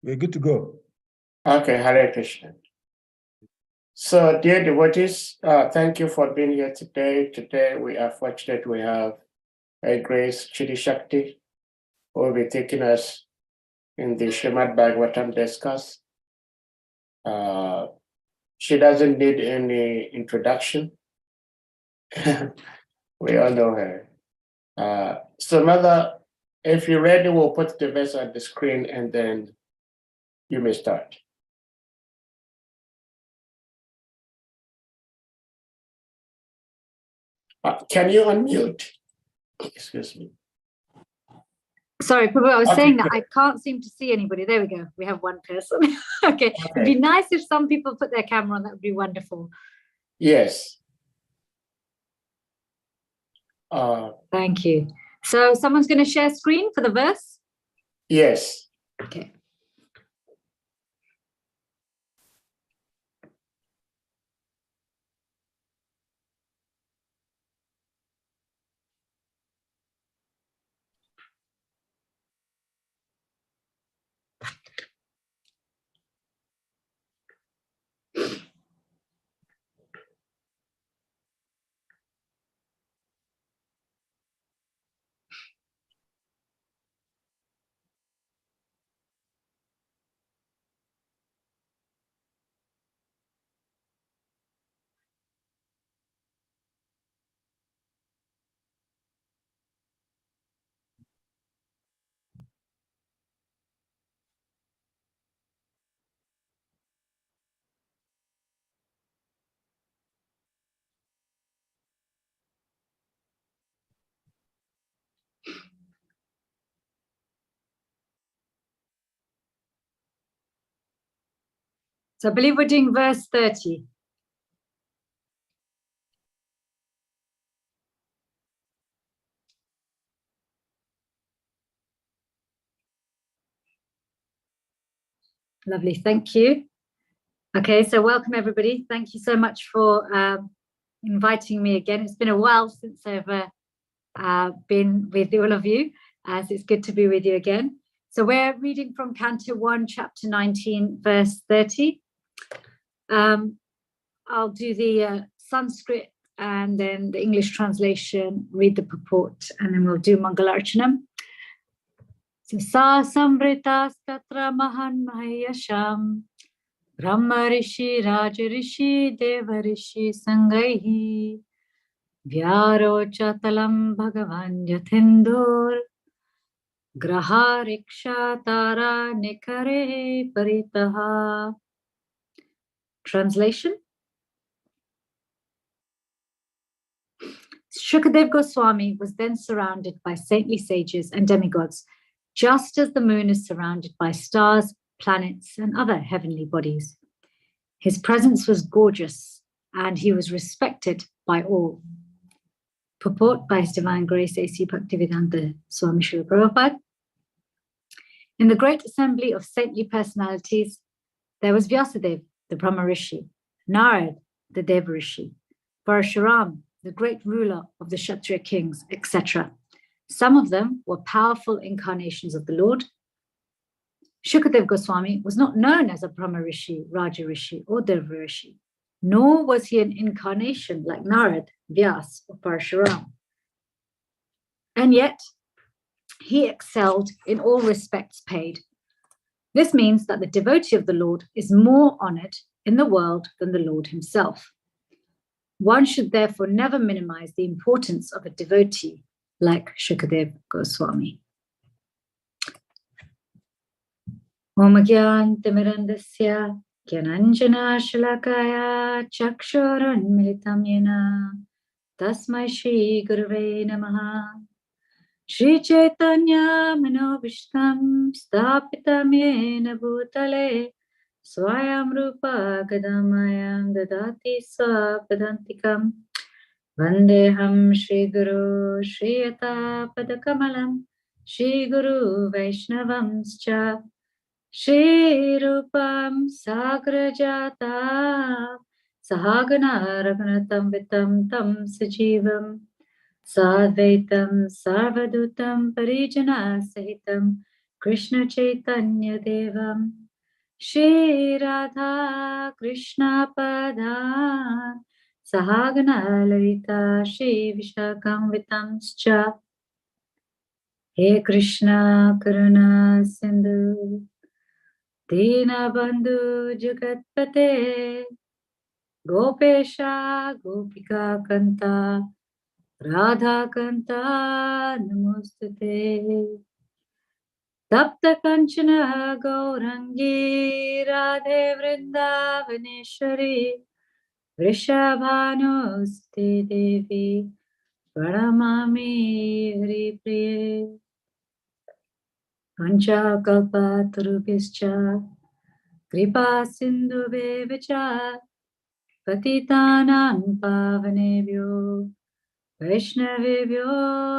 We're good to go. Okay, Hare Krishna. So, dear devotees, thank you for being here today. Today, we are fortunate we have a Grace CITI-SAKTI who will be taking us in the SRIMAD BHAGAVATAM discuss. She doesn't need any introduction. We all know her. So, Mother, if you're ready, we'll put the verse on the screen and then you may start. Can you unmute? Excuse me. Sorry, Prabhu, I was saying that good. I can't seem to see anybody. There we go. We have one person. Okay. It'd be nice if some people put their camera on. That would be wonderful. Yes. Thank you. So someone's going to share screen for the verse? Yes. Okay. So I believe we're doing verse 30. Lovely, thank you. Okay, so welcome everybody. Thank you so much for inviting me again. It's been a while since I've been with all of you, as it's good to be with you again. So we're reading from Canto 1, chapter 19, verse 30. I'll do the Sanskrit and then the English translation, read the purport, and then we'll do Mangalarchanam. So Sa Samritas Tatra Mahan Mahayasham Brahma Rishi Raja Rishi Deva Rishi Sangaihi Vyaro Chatalam Bhagavan Yathindur Graha Riksha Tara Nikare Paritaha. Translation. Shukadev Goswami was then surrounded by saintly sages and demigods, just as the moon is surrounded by stars, planets, and other heavenly bodies. His presence was gorgeous, and he was respected by all. Purport by His Divine Grace A.C. Bhaktivedanta Swami Srila Prabhupada. In the great assembly of saintly personalities, there was Vyasadeva, the Brahma Rishi, Narad, the Deva Rishi, Parashuram, the great ruler of the Kshatriya kings, etc. Some of them were powerful incarnations of the Lord. Shukadev Goswami was not known as a Brahma Rishi, Raja Rishi, or Deva Rishi, nor was he an incarnation like Narad, Vyas, or Parashuram. And yet, he excelled in all respects paid. This means that the devotee of the Lord is more honored in the world than the Lord himself. One should therefore never minimize the importance of a devotee like Shukadev Goswami. Om Gyantimirandasya Gyananjana Shalakaya Chakshuran Militam Yena Tasmai Shri Gurave Namaha Shri Chaitanya Manobishtam Stapitam Yena Bhutale Swayam Rupa Gadamayam Dadati Swapadantikam Vandeham Shri Guru Shri Yata Padakamalam Shri Guru Vaishnavamscha Shri Rupam Sagrajata Sahagana Raghunatam Vitam Tam Sajivam Sadvaitam Sarvadutam Parijana Sahitam Krishna Chaitanya Devam Shri Radha Krishna Padhan Sahagana Lalita Shri Vishakam Vitamscha He Krishna Karuna Sindhu Dina Bandhu Jagatpate Gopesha Gopika Kanta Radha Kanta Namostate Tapta Kanchana Gaurangi Radhe Vrindavaneshwari Vrishabhanuste Devi Pranamami Hari Priye Pancha Kalpatarubhischa Kripa Sindhuvevacha Patitanang Pavanebhyo Vaishnavebhyo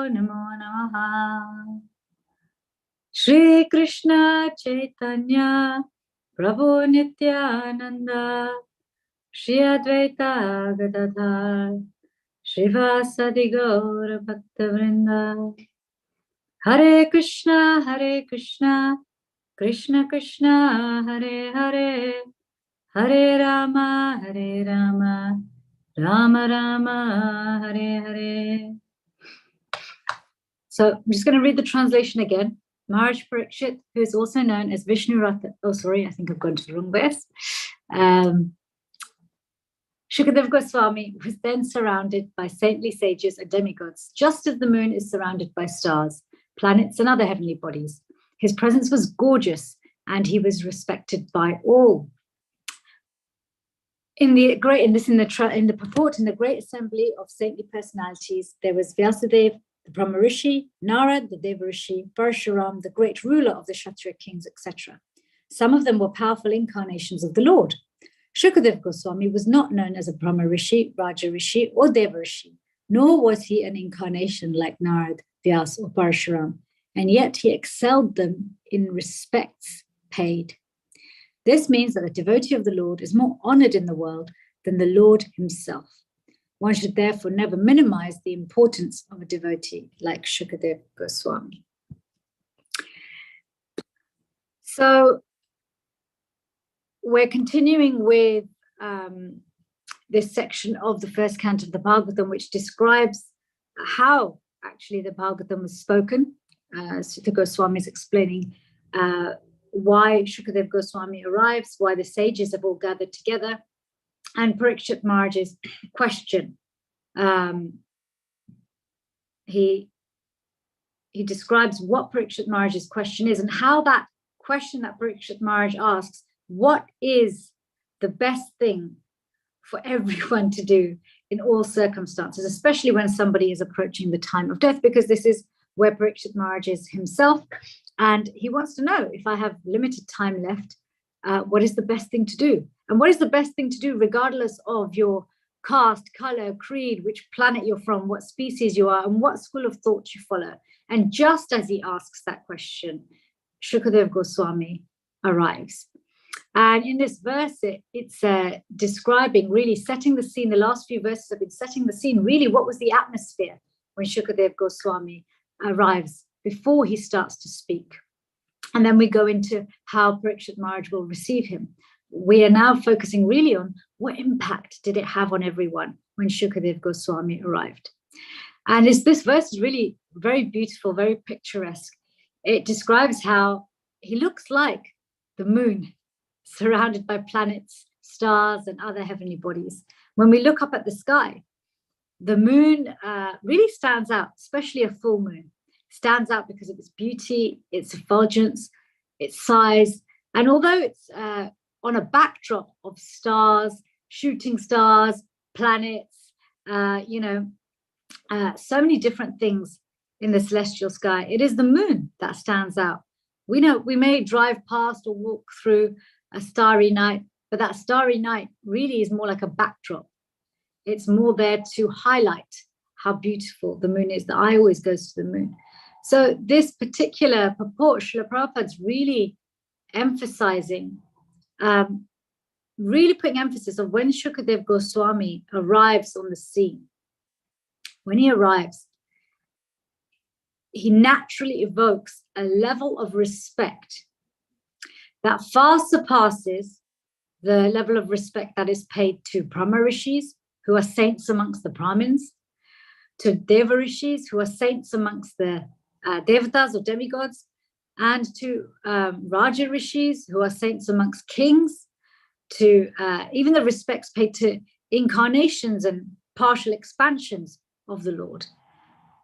Namo Namaha Shri Krishna Chaitanya Prabhu Nityananda Shri Advaita Gadadhar Shrivasadi Gaura Bhaktavrinda Hare Krishna Krishna Krishna Hare Hare Hare Rama Rama Rama Hare Hare. So I'm just going to read the translation again. Maharaj Parikshit, who is also known as Vishnu Ratha, oh sorry, I think I've gone to the wrong verse. Shukadev Goswami was then surrounded by saintly sages and demigods, just as the moon is surrounded by stars, planets, and other heavenly bodies. His presence was gorgeous, and he was respected by all. In the purport, in the great assembly of saintly personalities, there was Vyasadeva, the Brahma Rishi, Narad, the Deva Rishi, Parshuram, the great ruler of the Kshatriya kings, etc. Some of them were powerful incarnations of the Lord. Shukadev Goswami was not known as a Brahma Rishi, Raja Rishi, or Deva Rishi, nor was he an incarnation like Narad, Vyas, or Parshuram, and yet he excelled them in respects paid. This means that a devotee of the Lord is more honored in the world than the Lord himself. One should therefore never minimize the importance of a devotee like Shukadev Goswami. So we're continuing with this section of the first canto of the Bhagavatam, which describes how actually the Bhagavatam was spoken. Sutta Goswami is explaining why Shukadev Goswami arrives, why the sages have all gathered together, and Parikshit Maharaj's question. He describes what Parikshit Maharaj's question is and how that question that Parikshit Maharaj asks, what is the best thing for everyone to do in all circumstances, especially when somebody is approaching the time of death, because this is where Parikshit Maharaj is himself, and he wants to know, if I have limited time left, what is the best thing to do? And what is the best thing to do regardless of your caste, color, creed, which planet you're from, what species you are, and what school of thought you follow? And just as he asks that question, Shukadev Goswami arrives. And in this verse, it's describing, really setting the scene. The last few verses have been setting the scene, really what was the atmosphere when Shukadev Goswami arrives before he starts to speak. And then we go into how Parikshit Maharaj will receive him. We are now focusing really on what impact did it have on everyone when Shukadev Goswami arrived. And this verse is really very beautiful, very picturesque. It describes how he looks like the moon, surrounded by planets, stars, and other heavenly bodies. When we look up at the sky, the moon really stands out, especially a full moon. Stands out because of its beauty, its effulgence, its size. And although it's on a backdrop of stars, shooting stars, planets, so many different things in the celestial sky, it is the moon that stands out. We know we may drive past or walk through a starry night, but that starry night really is more like a backdrop. It's more there to highlight how beautiful the moon is. The eye always goes to the moon. So this particular purport, Srila Prabhupada's really emphasizing, really putting emphasis on when Shukadev Goswami arrives on the scene. When he arrives, he naturally evokes a level of respect that far surpasses the level of respect that is paid to Brahma rishis, who are saints amongst the Brahmins, to Deva rishis, who are saints amongst the Devatas or demigods, and to Raja rishis, who are saints amongst kings, to even the respects paid to incarnations and partial expansions of the Lord.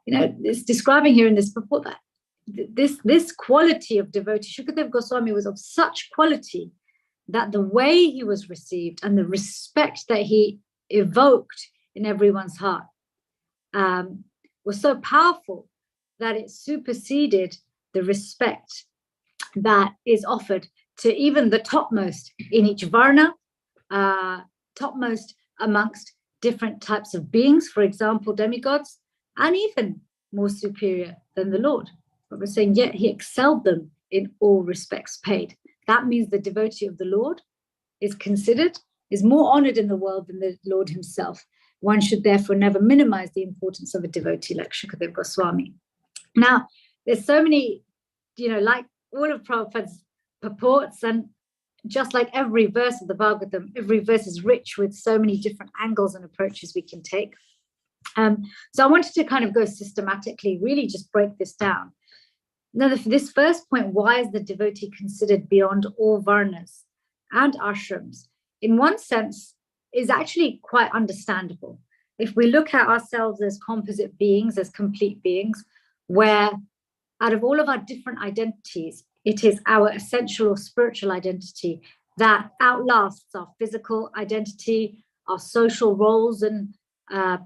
You know, it's describing here in this purport that this quality of devotee, Shukadev Goswami was of such quality that the way he was received and the respect that he evoked in everyone's heart was so powerful that it superseded the respect that is offered to even the topmost in each varna, topmost amongst different types of beings, for example, demigods, and even more superior than the Lord. But we're saying, yet he excelled them in all respects paid. That means the devotee of the Lord is considered, is more honored in the world than the Lord himself. One should therefore never minimize the importance of a devotee like Shukadev Goswami. Now, there's so many, you know, like all of Prabhupada's purports, and just like every verse of the Bhagavatam, every verse is rich with so many different angles and approaches we can take. So I wanted to kind of go systematically, really just break this down. Now, this first point, why is the devotee considered beyond all varnas and ashrams, in one sense, is actually quite understandable. If we look at ourselves as composite beings, as complete beings, where out of all of our different identities, it is our essential or spiritual identity that outlasts our physical identity, our social roles and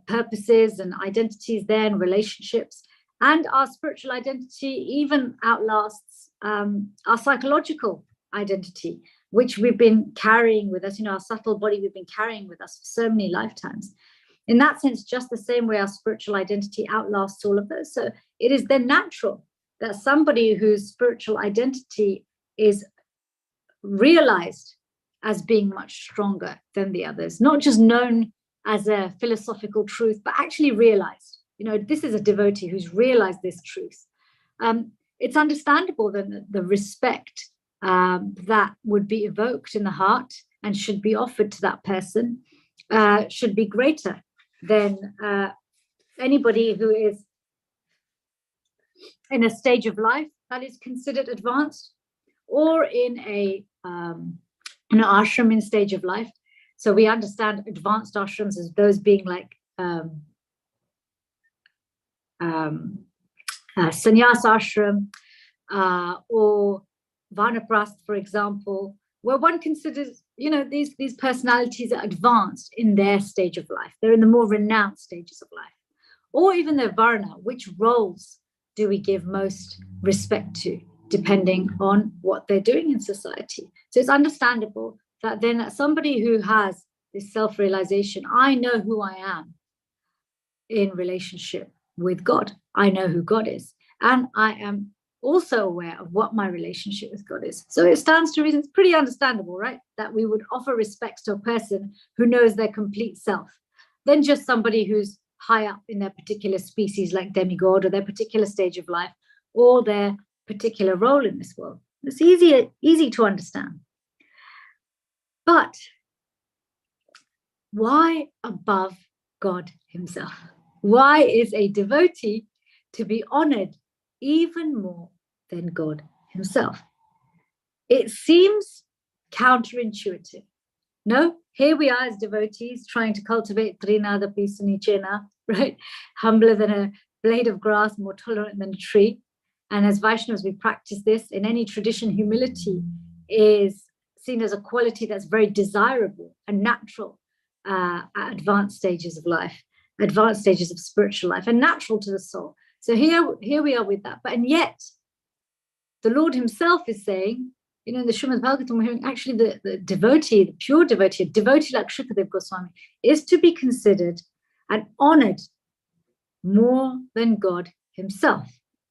purposes and identities there and relationships. And our spiritual identity even outlasts our psychological identity, which we've been carrying with us, you know, our subtle body we've been carrying with us for so many lifetimes. In that sense, just the same way our spiritual identity outlasts all of those. So it is then natural that somebody whose spiritual identity is realized as being much stronger than the others, not just known as a philosophical truth, but actually realized. You know, this is a devotee who's realized this truth. It's understandable that the respect that would be evoked in the heart and should be offered to that person should be greater than anybody who is in a stage of life that is considered advanced, or in an ashram in stage of life. So we understand advanced ashrams as those being like sannyas ashram or vanaprasth, for example, where one considers, you know, these personalities are advanced in their stage of life. They're in the more renounced stages of life. Or even their varna, which roles do we give most respect to, depending on what they're doing in society. So it's understandable that then somebody who has this self-realization, I know who I am in relationship with God. I know who God is. And I am also aware of what my relationship with God is. So it stands to reason, it's pretty understandable, right? That we would offer respect to a person who knows their complete self, than just somebody who's high up in their particular species like demigod, or their particular stage of life, or their particular role in this world. It's easy to understand. But why above God himself? Why is a devotee to be honored even more than God himself? It seems counterintuitive. No, here we are as devotees trying to cultivate Trinada Pisanichena, right? Humbler than a blade of grass, more tolerant than a tree. And as Vaishnavas, we practice this. In any tradition, humility is seen as a quality that's very desirable and natural at advanced stages of life, advanced stages of spiritual life, and natural to the soul. So here we are with that. And yet, the Lord himself is saying, you know, in the Srimad Bhagavatam, we're hearing actually the devotee, the pure devotee, a devotee like Shukadev Goswami, is to be considered and honored more than God himself.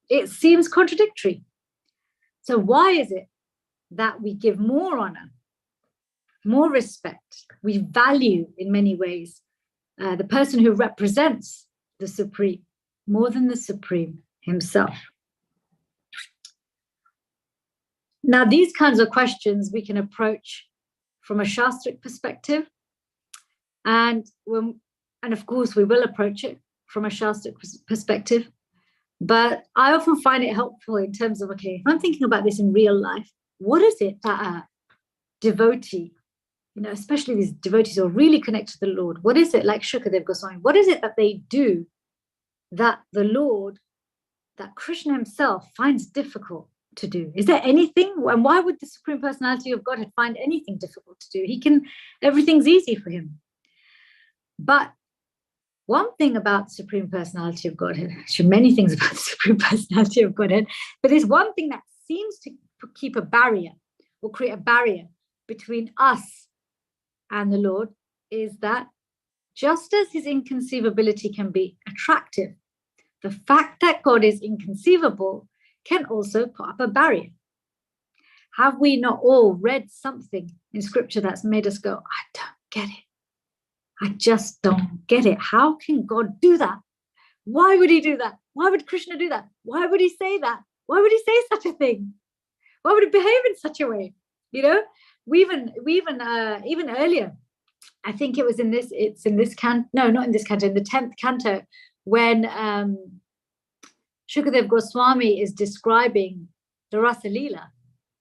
It seems contradictory. So why is it that we give more honor, more respect, we value in many ways the person who represents the Supreme more than the Supreme himself? Now, these kinds of questions we can approach from a Shastric perspective, and of course we will approach it from a Shastric perspective. But I often find it helpful in terms of, okay, if I'm thinking about this in real life, what is it that a devotee, especially these devotees who are really connected to the Lord, what is it, like Shukadev Goswami, what is it that they do that the Lord, that Krishna himself finds difficult to do? Is there anything? And why would the Supreme Personality of Godhead find anything difficult to do? Everything's easy for him. But one thing about the Supreme Personality of Godhead, actually many things about the Supreme Personality of Godhead, but there's one thing that seems to keep a barrier or create a barrier between us and the Lord, is that just as his inconceivability can be attractive, the fact that God is inconceivable can also put up a barrier. Have we not all read something in scripture that's made us go, I don't get it. I just don't get it. How can God do that? Why would he do that? Why would Krishna do that? Why would he say that? Why would he say such a thing? Why would he behave in such a way? We even earlier, I think it was in this, it's in this canto, no, not in this canto, in the 10th canto, when Shukadev Goswami is describing the Rasa Leela.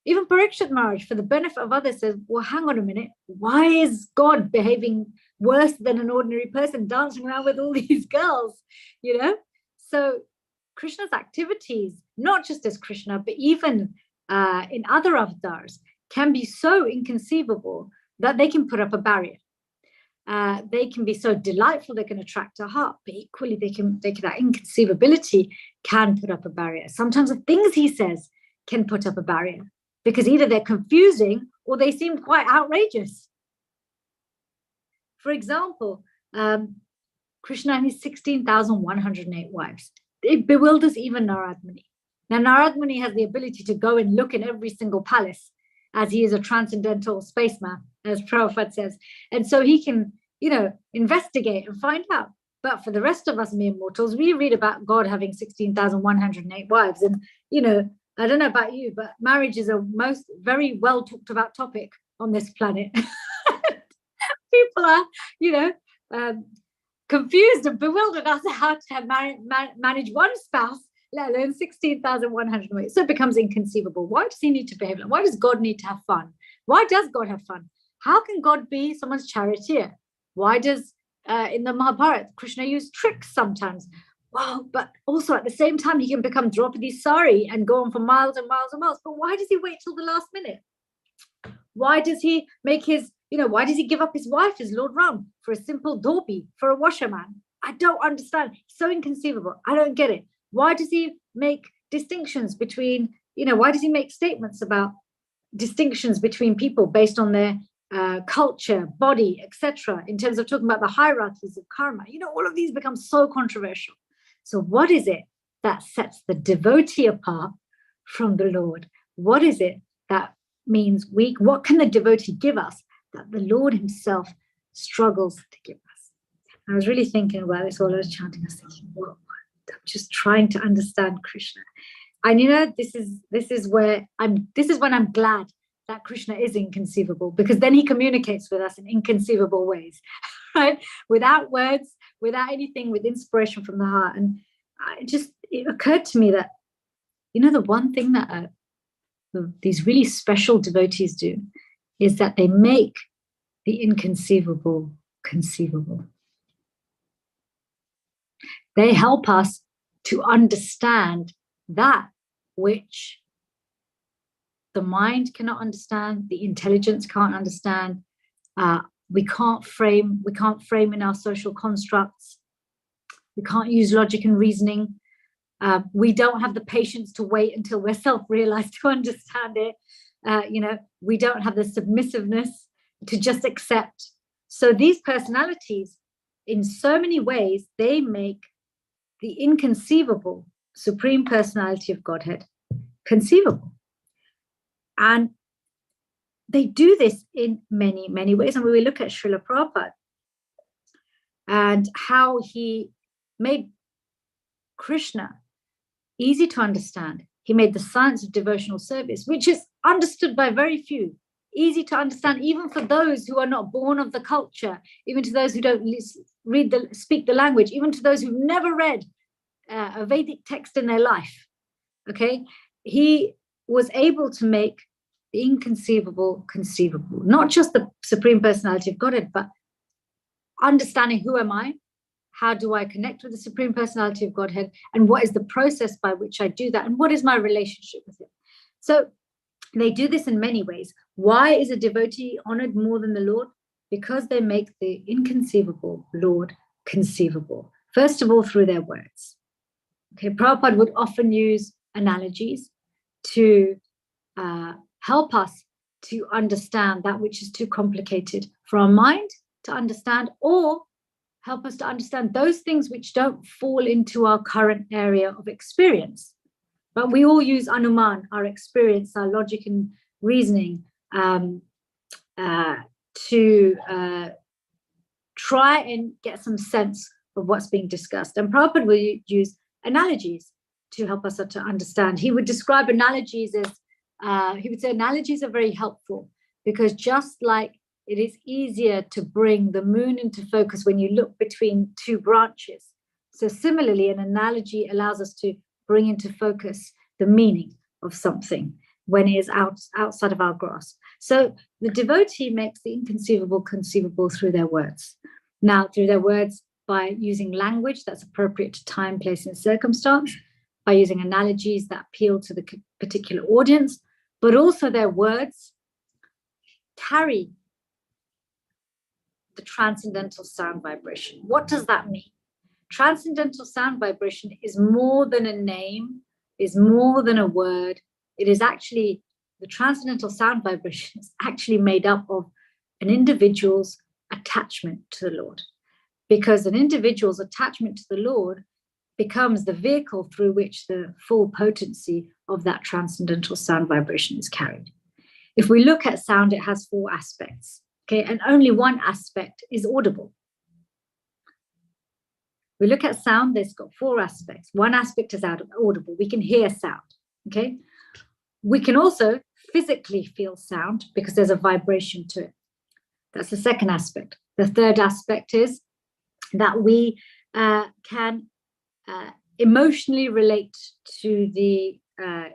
Even Parikshit Maharaj, for the benefit of others, says, well, hang on a minute. Why is God behaving worse than an ordinary person, dancing around with all these girls? So Krishna's activities, not just as Krishna, but even in other avatars, can be so inconceivable that they can put up a barrier. They can be so delightful, they can attract our heart, but equally that inconceivability can put up a barrier. Sometimes the things he says can put up a barrier, because either they're confusing or they seem quite outrageous. For example, Krishna and his 16,108 wives. It bewilders even Narad Muni. Now, Narad Muni has the ability to go and look in every single palace, as he is a transcendental spaceman, as Prabhupada says. And so he can, investigate and find out. But for the rest of us mere mortals, we read about God having 16,108 wives. And, I don't know about you, but marriage is a very well talked about topic on this planet. People are, confused and bewildered as to how to manage one spouse, let alone 16,108. So it becomes inconceivable. Why does he need to behave like? Why does God need to have fun? Why does God have fun? How can God be someone's charioteer? Why does, in the Mahabharata, Krishna use tricks sometimes? Wow, but also at the same time, he can become Draupadi Sari and go on for miles and miles and miles. But why does he wait till the last minute? Why does he make why does he give up his wife as Lord Ram for a simple dhobi, for a washerman? I don't understand. So inconceivable. I don't get it. Why does he make distinctions between, why does he make statements about distinctions between people based on their culture, body, etc., in terms of talking about the hierarchies of karma? All of these become so controversial. So what is it that sets the devotee apart from the Lord? What is it that means what can the devotee give us that the Lord himself struggles to give us? I was really thinking about this while I was chanting. I was thinking, whoa, I'm just trying to understand Krishna. And this is when I'm glad that Krishna is inconceivable, because then he communicates with us in inconceivable ways, right? Without words, without anything, with inspiration from the heart. And it occurred to me that, the one thing that these really special devotees do is that they make the inconceivable conceivable. They help us to understand that which the mind cannot understand, the intelligence can't understand. We can't frame in our social constructs. We can't use logic and reasoning. We don't have the patience to wait until we're self-realized to understand it. We don't have the submissiveness to just accept. So these personalities, in so many ways, they make the inconceivable Supreme Personality of Godhead conceivable. And they do this in many, many ways. And when we look at Srila Prabhupada and how he made Krishna easy to understand, he made the science of devotional service, which is understood by very few, easy to understand, even for those who are not born of the culture, even to those who don't speak the language, even to those who've never read a Vedic text in their life. Okay, he was able to make the inconceivable conceivable, not just the Supreme Personality of Godhead, but understanding who am I, how do I connect with the Supreme Personality of Godhead, and what is the process by which I do that, and what is my relationship with him. So they do this in many ways. Why is a devotee honored more than the Lord? Because they make the inconceivable Lord conceivable. First of all, through their words. Okay, Prabhupada would often use analogies to help us to understand that which is too complicated for our mind to understand, or help us to understand those things which don't fall into our current area of experience. But we all use Anuman, our experience, our logic and reasoning, to try and get some sense of what's being discussed. And Prabhupada will use analogies to help us to understand. He would describe analogies as, he would say analogies are very helpful, because just like it is easier to bring the moon into focus when you look between two branches, so similarly, an analogy allows us to bring into focus the meaning of something when it is outside of our grasp. So the devotee makes the inconceivable conceivable through their words. Now, through their words, by using language that's appropriate to time, place, and circumstance, by using analogies that appeal to the particular audience, but also their words carry the transcendental sound vibration. What does that mean? Transcendental sound vibration is more than a name, is more than a word. It is actually, the transcendental sound vibration is actually made up of an individual's attachment to the Lord. Because an individual's attachment to the Lord becomes the vehicle through which the full potency of that transcendental sound vibration is carried. If we look at sound, it has four aspects, okay, and only one aspect is audible. We look at sound, there's got four aspects. One aspect is audible. We can hear sound, okay? We can also physically feel sound because there's a vibration to it. That's the second aspect. The third aspect is that we can emotionally relate to the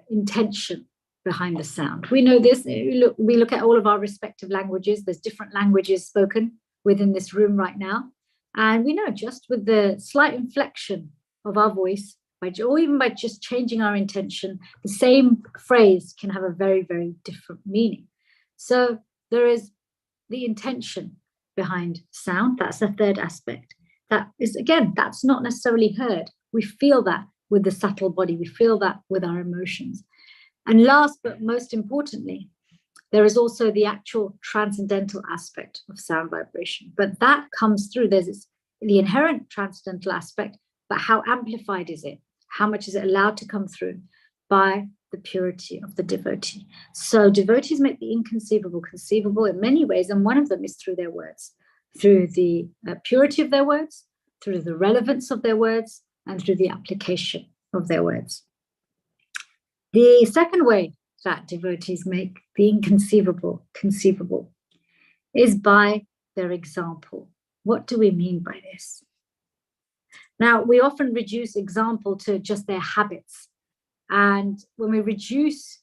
intention behind the sound. We know this. We look at all of our respective languages. There's different languages spoken within this room right now. And we know just with the slight inflection of our voice, or even by just changing our intention, the same phrase can have a very, very different meaning. So there is the intention behind sound. That's the third aspect. That is, again, that's not necessarily heard. We feel that with the subtle body. We feel that with our emotions. And last, but most importantly, there is also the actual transcendental aspect of sound vibration. But that comes through, there's the inherent transcendental aspect, but how amplified is it? How much is it allowed to come through by the purity of the devotee? So devotees make the inconceivable conceivable in many ways, and one of them is through their words, through the purity of their words, through the relevance of their words, and through the application of their words. The second way that devotees make the inconceivable conceivable is by their example. What do we mean by this? Now, we often reduce example to just their habits. And when we reduce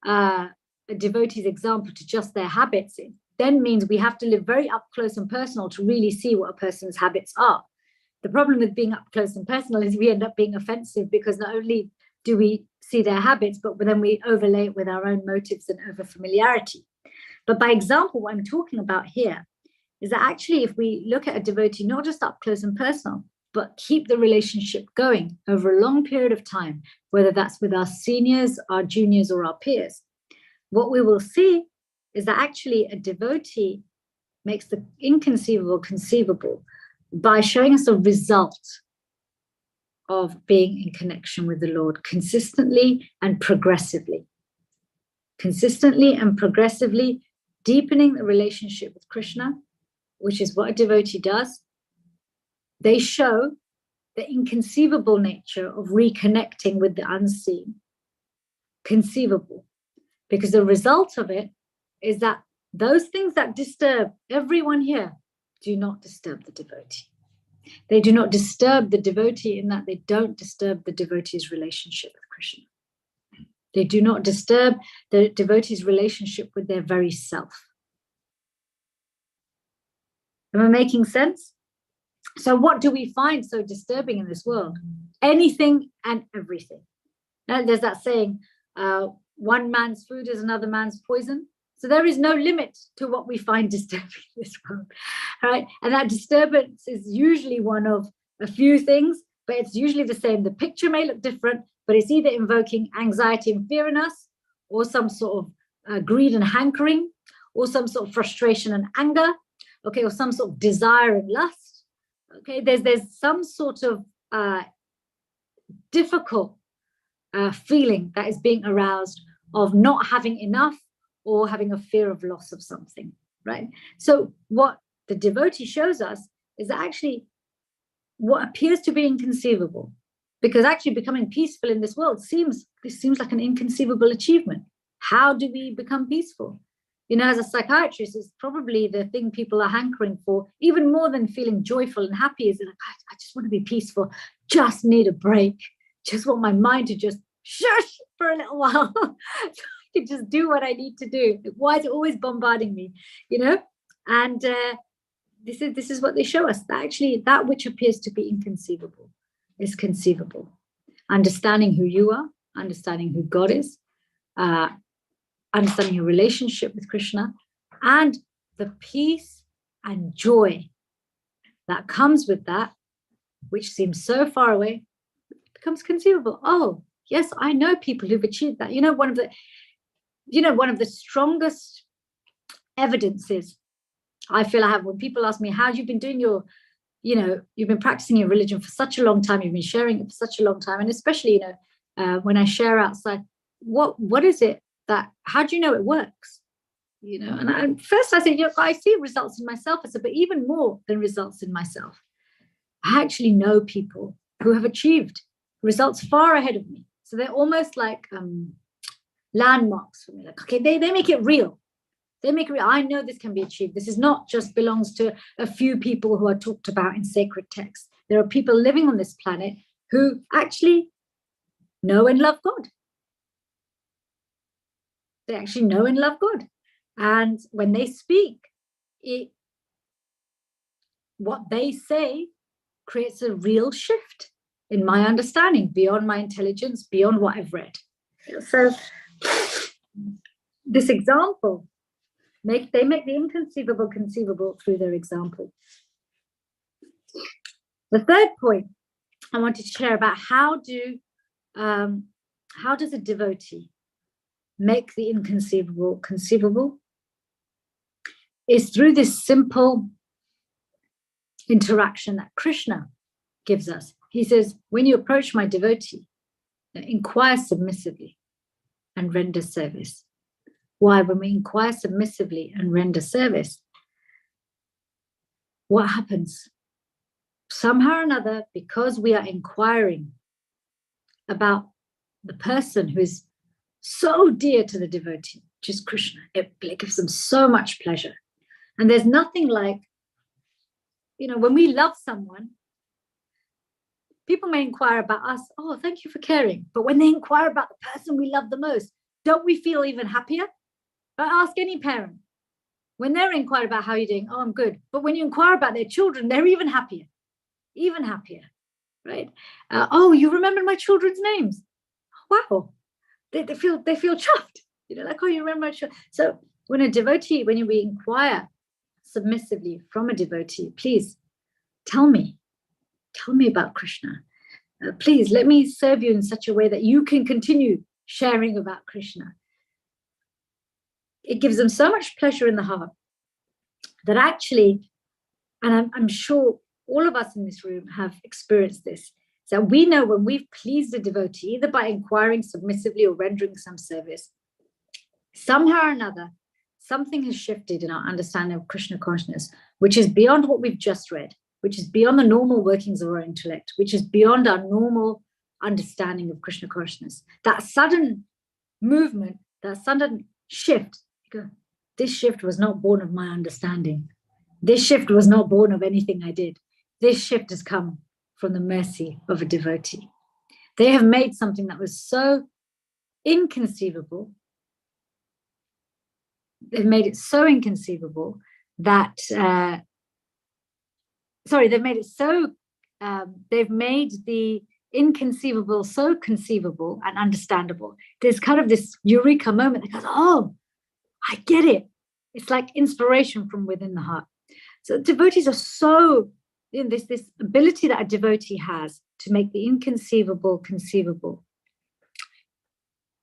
a devotee's example to just their habits, it then means we have to live very up close and personal to really see what a person's habits are. The problem with being up close and personal is we end up being offensive, because not only do we see their habits, but then we overlay it with our own motives and over familiarity. But by example, what I'm talking about here is that actually if we look at a devotee, not just up close and personal, but keep the relationship going over a long period of time, whether that's with our seniors, our juniors, or our peers, what we will see is that actually a devotee makes the inconceivable conceivable by showing us a result of being in connection with the Lord consistently and progressively. Consistently and progressively deepening the relationship with Krishna, which is what a devotee does. They show the inconceivable nature of reconnecting with the unseen. Conceivable. because the result of it is that those things that disturb everyone here do not disturb the devotee. They do not disturb the devotee in that they don't disturb the devotee's relationship with Krishna. They do not disturb the devotee's relationship with their very self. Am I making sense? So what do we find so disturbing in this world? Anything and everything. Now, there's that saying, one man's food is another man's poison. So there is no limit to what we find disturbing in this world, right? And that disturbance is usually one of a few things, but it's usually the same. The picture may look different, but it's either invoking anxiety and fear in us, or some sort of greed and hankering, or some sort of frustration and anger, okay, or some sort of desire and lust. Okay, there's some sort of difficult feeling that is being aroused of not having enough, or having a fear of loss of something, right? So what the devotee shows us is that actually what appears to be inconceivable, because actually becoming peaceful in this world seems like an inconceivable achievement. How do we become peaceful? You know, as a psychiatrist, it's probably the thing people are hankering for, even more than feeling joyful and happy, is like, I just want to be peaceful, just need a break, just want my mind to just shush for a little while. So I can just do what I need to do. Why is it always bombarding me? You know? And this is what they show us, that actually that which appears to be inconceivable is conceivable. Understanding who you are, understanding who God is, understanding your relationship with Krishna, and the peace and joy that comes with that, which seems so far away, becomes conceivable. Oh, yes, I know people who've achieved that. You know, one of the strongest evidences I feel I have when people ask me, how you've been doing your, you've been practicing your religion for such a long time, you've been sharing it for such a long time, and especially, when I share outside, what is it that, how do you know it works? And first I say, I see results in myself. I said, but even more than results in myself, I actually know people who have achieved results far ahead of me. So they're almost like landmarks for me. Like, okay, they make it real. They make it real. I know this can be achieved. This is not just belongs to a few people who are talked about in sacred texts. There are people living on this planet who actually know and love God. They actually know and love God. And when they speak, what they say creates a real shift in my understanding, beyond my intelligence, beyond what I've read. So this example, they make the inconceivable conceivable through their example. The third point I wanted to share about how does a devotee make the inconceivable conceivable is through this simple interaction that Krishna gives us. He says, when you approach my devotee, inquire submissively and render service. Why? When we inquire submissively and render service, what happens? Somehow or another, because we are inquiring about the person who is so dear to the devotee, which is Krishna, it gives them so much pleasure. And there's nothing like, when we love someone, people may inquire about us, oh, thank you for caring. But when they inquire about the person we love the most, don't we feel even happier? I ask any parent, when they're inquiring about how you're doing, oh, I'm good. But when you inquire about their children, they're even happier, right? Oh, you remember my children's names? Wow, they feel chuffed, like, oh, you remember my children. So when we inquire submissively from a devotee, please tell me about Krishna. Please let me serve you in such a way that you can continue sharing about Krishna. It gives them so much pleasure in the heart that actually, and I'm sure all of us in this room have experienced this, so we know when we've pleased a devotee, either by inquiring submissively or rendering some service, somehow or another, something has shifted in our understanding of Krishna consciousness, which is beyond what we've just read, which is beyond the normal workings of our intellect, which is beyond our normal understanding of Krishna consciousness. That sudden movement that sudden shift. You go, this shift was not born of my understanding. This shift was not born of anything I did. This shift has come from the mercy of a devotee. They have made something that was so inconceivable. They've made it so inconceivable that, they've made it so, they've made the inconceivable so conceivable and understandable. There's kind of this eureka moment that goes, oh, I get it. It's like inspiration from within the heart. So devotees are so, this ability that a devotee has to make the inconceivable conceivable.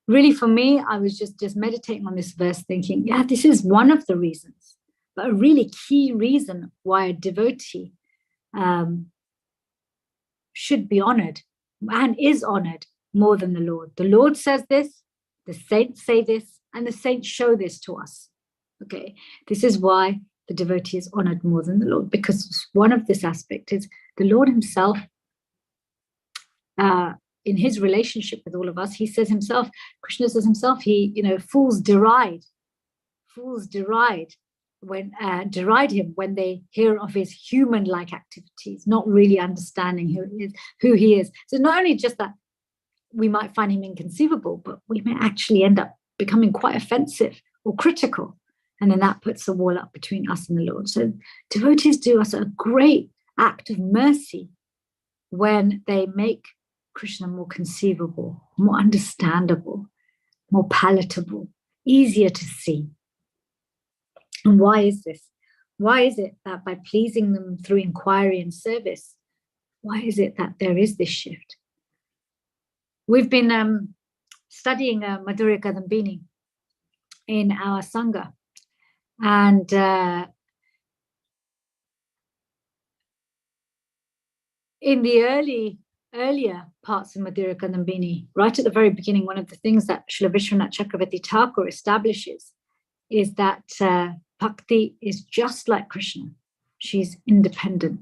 Really, for me, I was just meditating on this verse thinking, yeah, this is one of the reasons, but a really key reason why a devotee should be honored and is honored more than the Lord. The Lord says this, the saints say this, and the saints show this to us. Okay, this is why the devotee is honored more than the Lord, because one of this aspect is the Lord himself, in his relationship with all of us, he says himself, Krishna says himself, fools deride him when they hear of his human-like activities, not really understanding who he is. So not only just that we might find him inconceivable, but we may actually end up becoming quite offensive or critical. And then that puts a wall up between us and the Lord. So devotees do us a great act of mercy when they make Krishna more conceivable, more understandable, more palatable, easier to see. And why is this? Why is it that by pleasing them through inquiry and service, why is it that there is this shift? We've been studying Madhurya Kadambini in our Sangha. And in the earlier parts of Madhurya Kadambini, right at the very beginning, one of the things that Srila Vishwanath Chakravarti Thakur establishes is that Bhakti is just like Krishna. She's independent.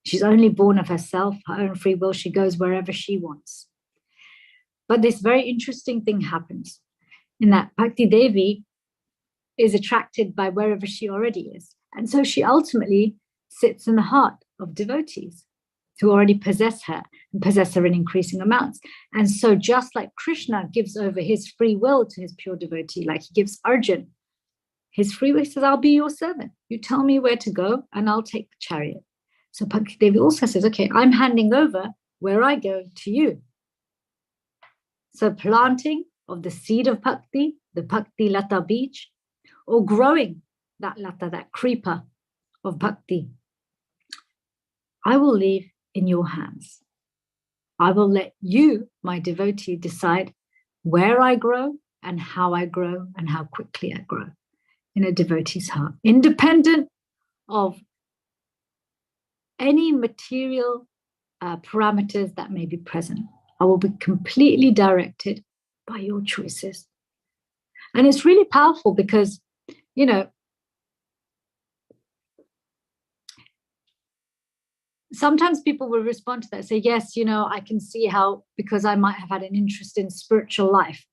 She's only born of herself, her own free will. She goes wherever she wants. But this very interesting thing happens in that Bhakti Devi is attracted by wherever she already is. And so she ultimately sits in the heart of devotees who already possess her and possess her in increasing amounts. And so just like Krishna gives over his free will to his pure devotee, like he gives Arjun his free will, he says, I'll be your servant. You tell me where to go and I'll take the chariot. So Bhakti Devi also says, okay, I'm handing over where I go to you. So planting of the seed of Bhakti, the Bhakti Lata Bij, or growing that Lata, that creeper of Bhakti, I will leave in your hands. I will let you, my devotee, decide where I grow and how quickly I grow in a devotee's heart, independent of any material parameters that may be present. I will be completely directed by your choices. And it's really powerful because, sometimes people will respond to that, say, yes, I can see how, because I might have had an interest in spiritual life,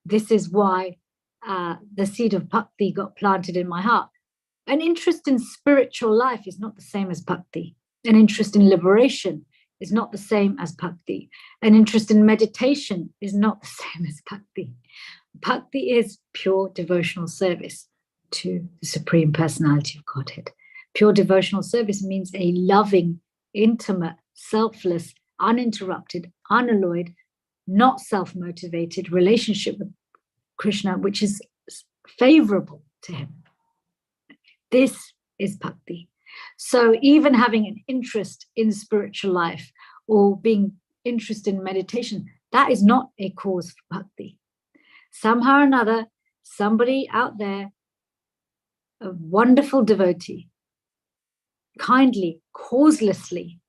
this is why the seed of Bhakti got planted in my heart. An interest in spiritual life is not the same as Bhakti. An interest in liberation is not the same as Bhakti. An interest in meditation is not the same as Bhakti. Bhakti is pure devotional service to the Supreme Personality of Godhead. Pure devotional service means a loving, intimate, selfless, uninterrupted, unalloyed, not self-motivated relationship with Krishna, which is favorable to him. This is Bhakti. So even having an interest in spiritual life or being interested in meditation, that is not a cause for Bhakti. Somehow or another, somebody out there, a wonderful devotee, kindly, causelessly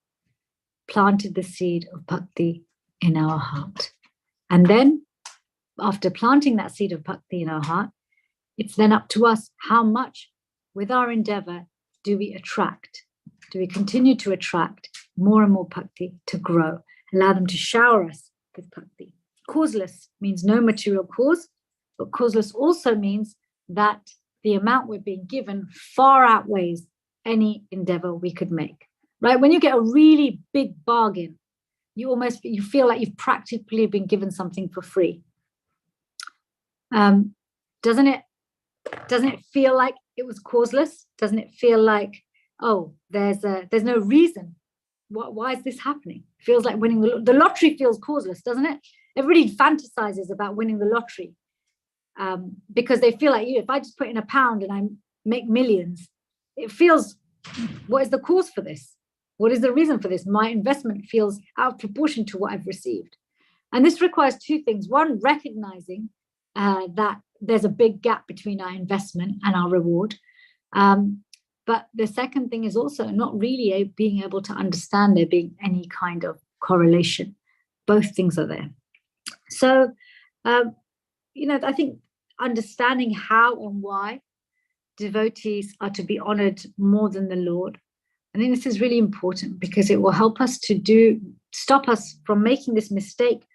planted the seed of Bhakti in our heart. And then, after planting that seed of Bhakti in our heart, it's then up to us how much, with our endeavor, do we attract? Do we continue to attract more and more Bhakti to grow? Allow them to shower us with Bhakti. Causeless means no material cause. But causeless also means that the amount we're being given far outweighs any endeavor we could make, right? When you get a really big bargain, you feel like you've practically been given something for free. Doesn't it feel like it was causeless? Doesn't it feel like, oh, there's no reason? Why is this happening? It feels like winning the lottery feels causeless, doesn't it? Everybody fantasizes about winning the lottery because they feel like, if I just put in £1 and I make millions, it feels, what is the cause for this? What is the reason for this? My investment feels out of proportion to what I've received. And this requires two things. One, recognizing that there's a big gap between our investment and our reward. But the second thing is also not really being able to understand there being any kind of correlation. Both things are there. So, I think understanding how and why devotees are to be honored more than the Lord, I think this is really important because it will help us stop us from making this mistake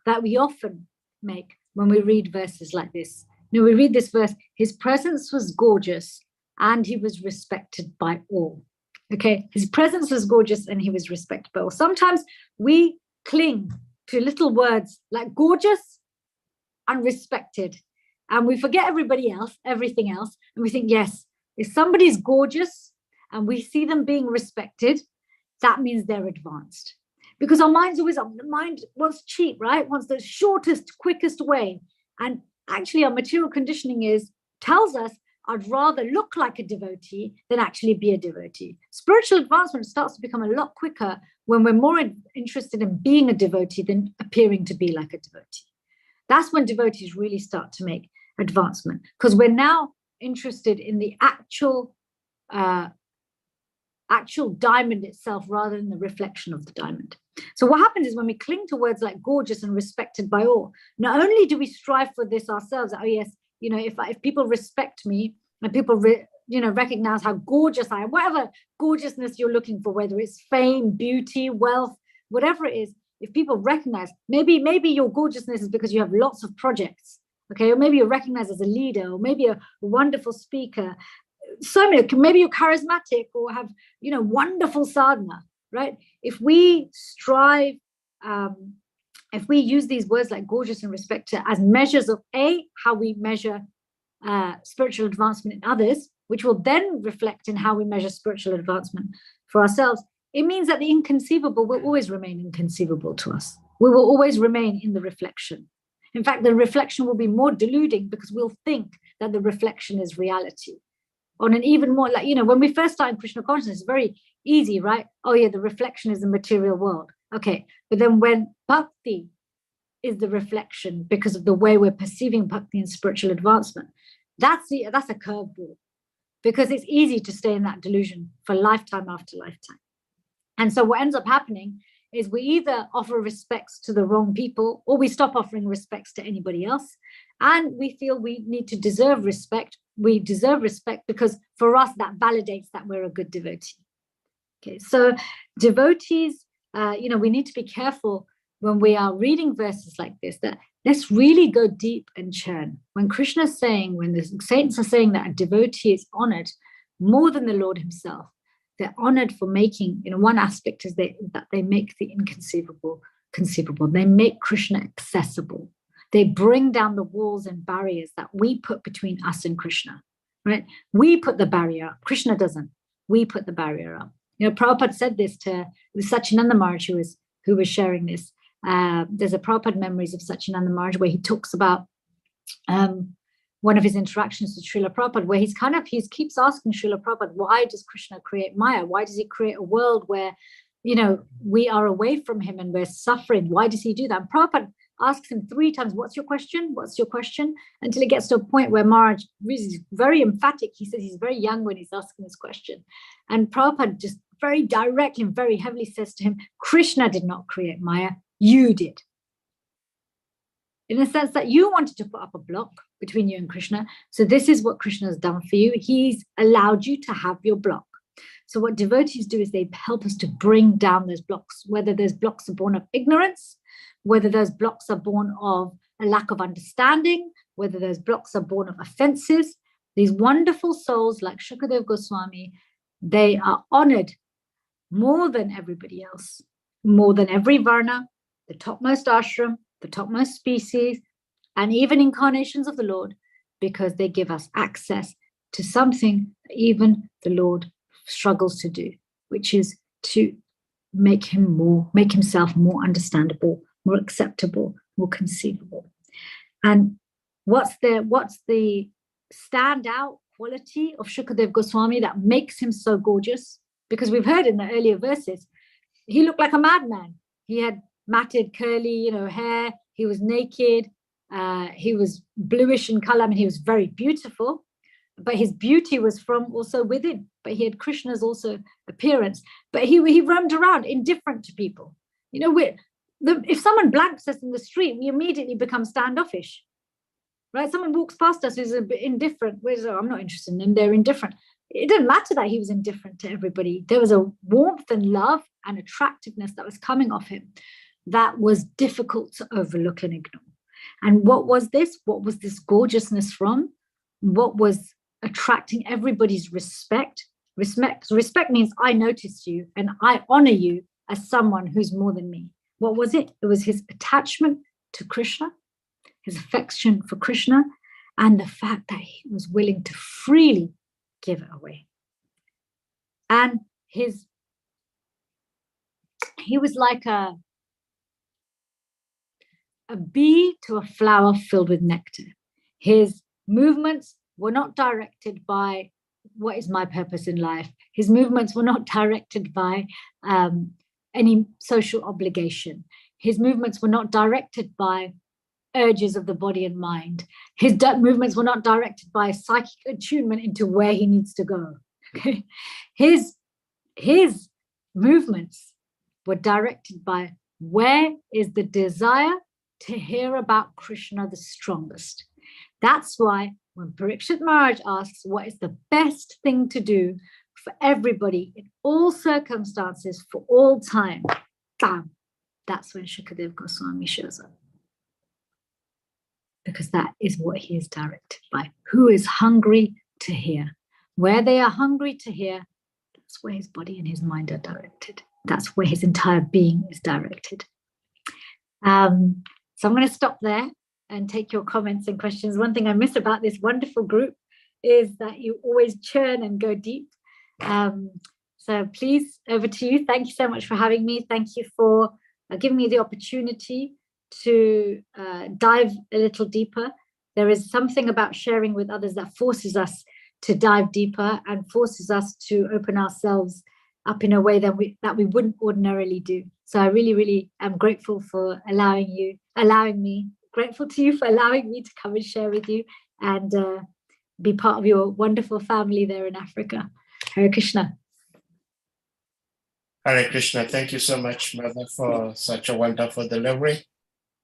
that we often make when we read verses like this. We read this verse, his presence was gorgeous and he was respected by all. Okay, his presence was gorgeous and he was respected by all. Sometimes we cling to little words like gorgeous and respected, and we forget everything else, and we think, yes, if somebody's gorgeous and we see them being respected, that means they're advanced. Because our mind's always up. The mind wants cheap, right? Wants the shortest, quickest way. And actually our material conditioning tells us I'd rather look like a devotee than actually be a devotee. Spiritual advancement starts to become a lot quicker when we're more interested in being a devotee than appearing to be like a devotee. That's when devotees really start to make advancement, because we're now interested in the actual diamond itself rather than the reflection of the diamond. So what happens is when we cling to words like gorgeous and respected by all, not only do we strive for this ourselves, oh yes, if people respect me and people recognize how gorgeous I am, whatever gorgeousness you're looking for, whether it's fame, beauty, wealth, whatever it is, if people recognize, maybe your gorgeousness is because you have lots of projects, okay, or maybe you're recognized as a leader, or maybe a wonderful speaker, so many, maybe you're charismatic or have wonderful sadhana, right? If we strive, if we use these words like gorgeous and respected as measures of how we measure spiritual advancement in others, which will then reflect in how we measure spiritual advancement for ourselves, it means that the inconceivable will always remain inconceivable to us. We will always remain in the reflection. In fact, the reflection will be more deluding because we'll think that the reflection is reality. On an even more, when we first start in Krishna consciousness, it's very easy, right? Oh yeah, the reflection is the material world. Okay, but then when bhakti is the reflection because of the way we're perceiving bhakti and spiritual advancement, that's a curveball, because it's easy to stay in that delusion for lifetime after lifetime. And so what ends up happening is we either offer respects to the wrong people, or we stop offering respects to anybody else. And we feel we need to deserve respect. We deserve respect because for us, that validates that we're a good devotee. Okay, so devotees, we need to be careful when we are reading verses like this, that let's really go deep and churn. When Krishna is saying, when the saints are saying that a devotee is honored more than the Lord himself, they're honored for making, one aspect is that they make the inconceivable conceivable. They make Krishna accessible. They bring down the walls and barriers that we put between us and Krishna, right? We put the barrier up. Krishna doesn't. We put the barrier up. Prabhupada said this to Satyananda Maharaj, who was sharing this. There's a Prabhupada Memories of Satyananda Maharaj where he talks about one of his interactions with Srila Prabhupada, where he keeps asking Srila Prabhupada, why does Krishna create Maya? Why does he create a world where, we are away from him and we're suffering? Why does he do that? And Prabhupada asks him 3 times, what's your question? What's your question? Until it gets to a point where Maharaj is very emphatic. He says he's very young when he's asking this question. And Prabhupada just very directly and very heavily says to him, Krishna did not create Maya, you did. In the sense that you wanted to put up a block between you and Krishna. So this is what Krishna has done for you. He's allowed you to have your block. So what devotees do is they help us to bring down those blocks, whether those blocks are born of ignorance, whether those blocks are born of a lack of understanding, whether those blocks are born of offenses, these wonderful souls like Shukadev Goswami, they are honored more than everybody else, more than every varna, the topmost ashram, the topmost species, and even incarnations of the Lord, because they give us access to something that even the Lord struggles to do, which is to make himself more understandable, more acceptable, more conceivable. And what's the standout quality of Shukadev Goswami that makes him so gorgeous? Because we've heard in the earlier verses, he looked like a madman. He had matted curly, hair. He was naked. He was bluish in color. I mean, he was very beautiful, but his beauty was from also within. But he had Krishna's also appearance. But he roamed around indifferent to people. If someone blanks us in the street, we immediately become standoffish. Right? Someone walks past us who's a bit indifferent. I'm not interested in them. They're indifferent. It didn't matter that he was indifferent to everybody. There was a warmth and love and attractiveness that was coming off him that was difficult to overlook and ignore. And what was this? What was this gorgeousness from? What was attracting everybody's respect? Respect means I notice you and I honor you as someone who's more than me. What was it? It was his attachment to Krishna, his affection for Krishna, and the fact that he was willing to freely give it away. And he was like a bee to a flower filled with nectar. His movements were not directed by what is my purpose in life. His movements were not directed by any social obligation. His movements were not directed by urges of the body and mind. His movements were not directed by psychic attunement into where he needs to go. Okay? His movements were directed by where is the desire to hear about Krishna the strongest. That's why when Parikshit Maharaj asks what is the best thing to do for everybody in all circumstances for all time, bam, that's when Shukadev Goswami shows up. Because that is what he is directed by. Who is hungry to hear? Where they are hungry to hear, that's where his body and his mind are directed. That's where his entire being is directed. So I'm going to stop there and take your comments and questions. One thing I miss about this wonderful group is that you always churn and go deep. So please, over to you. Thank you so much for having me. Thank you for giving me the opportunity to dive a little deeper. There is something about sharing with others that forces us to dive deeper and forces us to open ourselves up in a way that we wouldn't ordinarily do. So I really, really am grateful for grateful to you for allowing me to come and share with you and be part of your wonderful family there in Africa. Hare Krishna. Hare Krishna. Thank you so much, Mother, for such a wonderful delivery.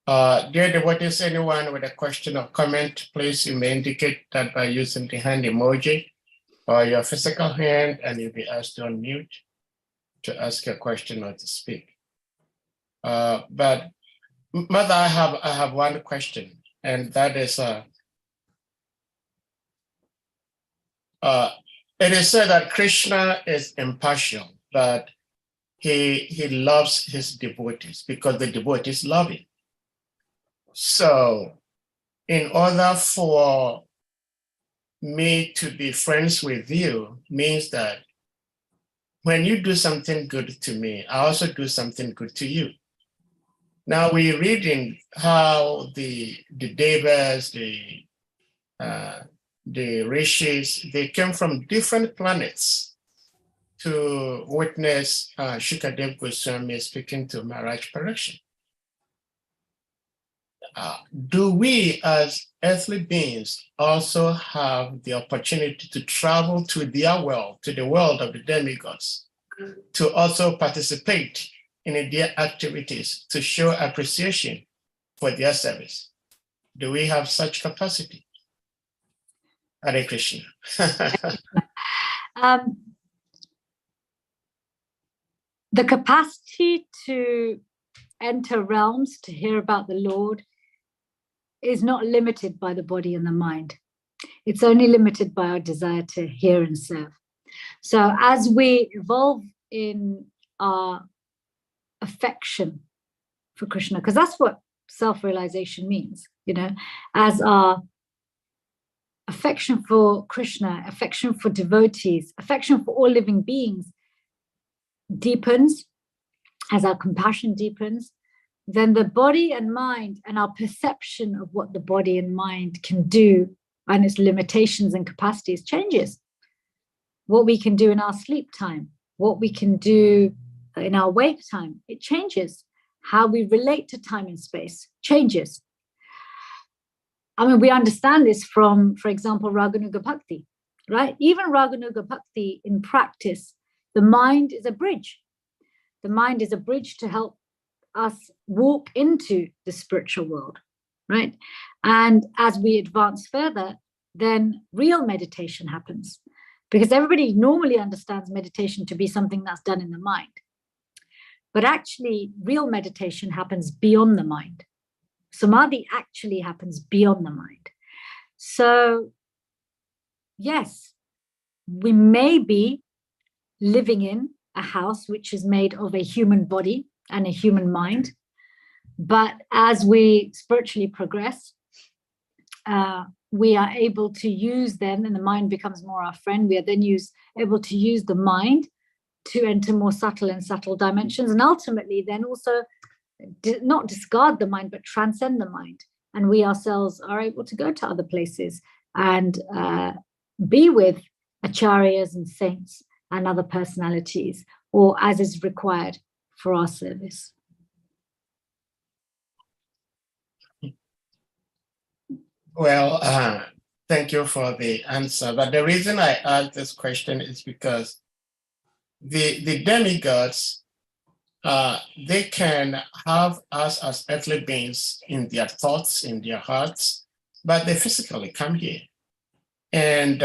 Dear devotees, anyone with a question or comment, please, you may indicate that by using the hand emoji or your physical hand, and you'll be asked to unmute to ask your question or to speak. But Mother, I have one question, and that is, it is said that Krishna is impartial, but he loves his devotees because the devotees love him. So in order for me to be friends with you means that when you do something good to me, I also do something good to you. Now we're reading how the Devas, the rishis, they came from different planets to witness Shukadev Goswami speaking to Maharaj Parikshit. Do we as earthly beings also have the opportunity to travel to their world, to the world of the demigods, to also participate in their activities, to show appreciation for their service? Do we have such capacity? Hare Krishna. The capacity to enter realms to hear about the Lord is not limited by the body and the mind. It's only limited by our desire to hear and serve. So as we evolve in our affection for Krishna, because that's what self-realization means, as our affection for Krishna, affection for devotees, affection for all living beings deepens, as our compassion deepens, then the body and mind and our perception of what the body and mind can do and its limitations and capacities changes. What we can do in our sleep time, what we can do in our wake time, it changes. How we relate to time and space changes. I mean, we understand this from, for example, Raganuga Bhakti, right? Even Raganuga Bhakti in practice, the mind is a bridge. The mind is a bridge to help us walk into the spiritual world, right? And as we advance further, then real meditation happens, because everybody normally understands meditation to be something that's done in the mind. But actually, real meditation happens beyond the mind. Samadhi actually happens beyond the mind. So, yes, we may be living in a house which is made of a human body and a human mind. But as we spiritually progress, we are able to use them, and the mind becomes more our friend. We are then able to use the mind to enter more subtle and subtle dimensions, and ultimately then also not discard the mind, but transcend the mind. And we ourselves are able to go to other places and be with acharyas and saints and other personalities, or as is required for our service. Well, thank you for the answer. But the reason I asked this question is because the demigods, they can have us as earthly beings in their thoughts, in their hearts, but they physically come here. And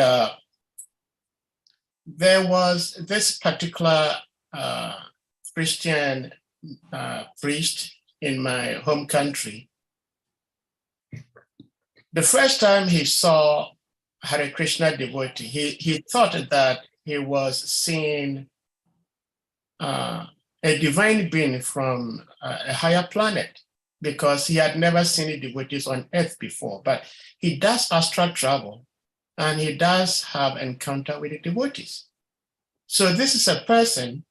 there was this particular Christian priest in my home country. The first time he saw Hare Krishna devotee, he thought that he was seeing a divine being from a higher planet, because he had never seen devotees on earth before. But he does astral travel, and he does have encounter with the devotees. So this is a person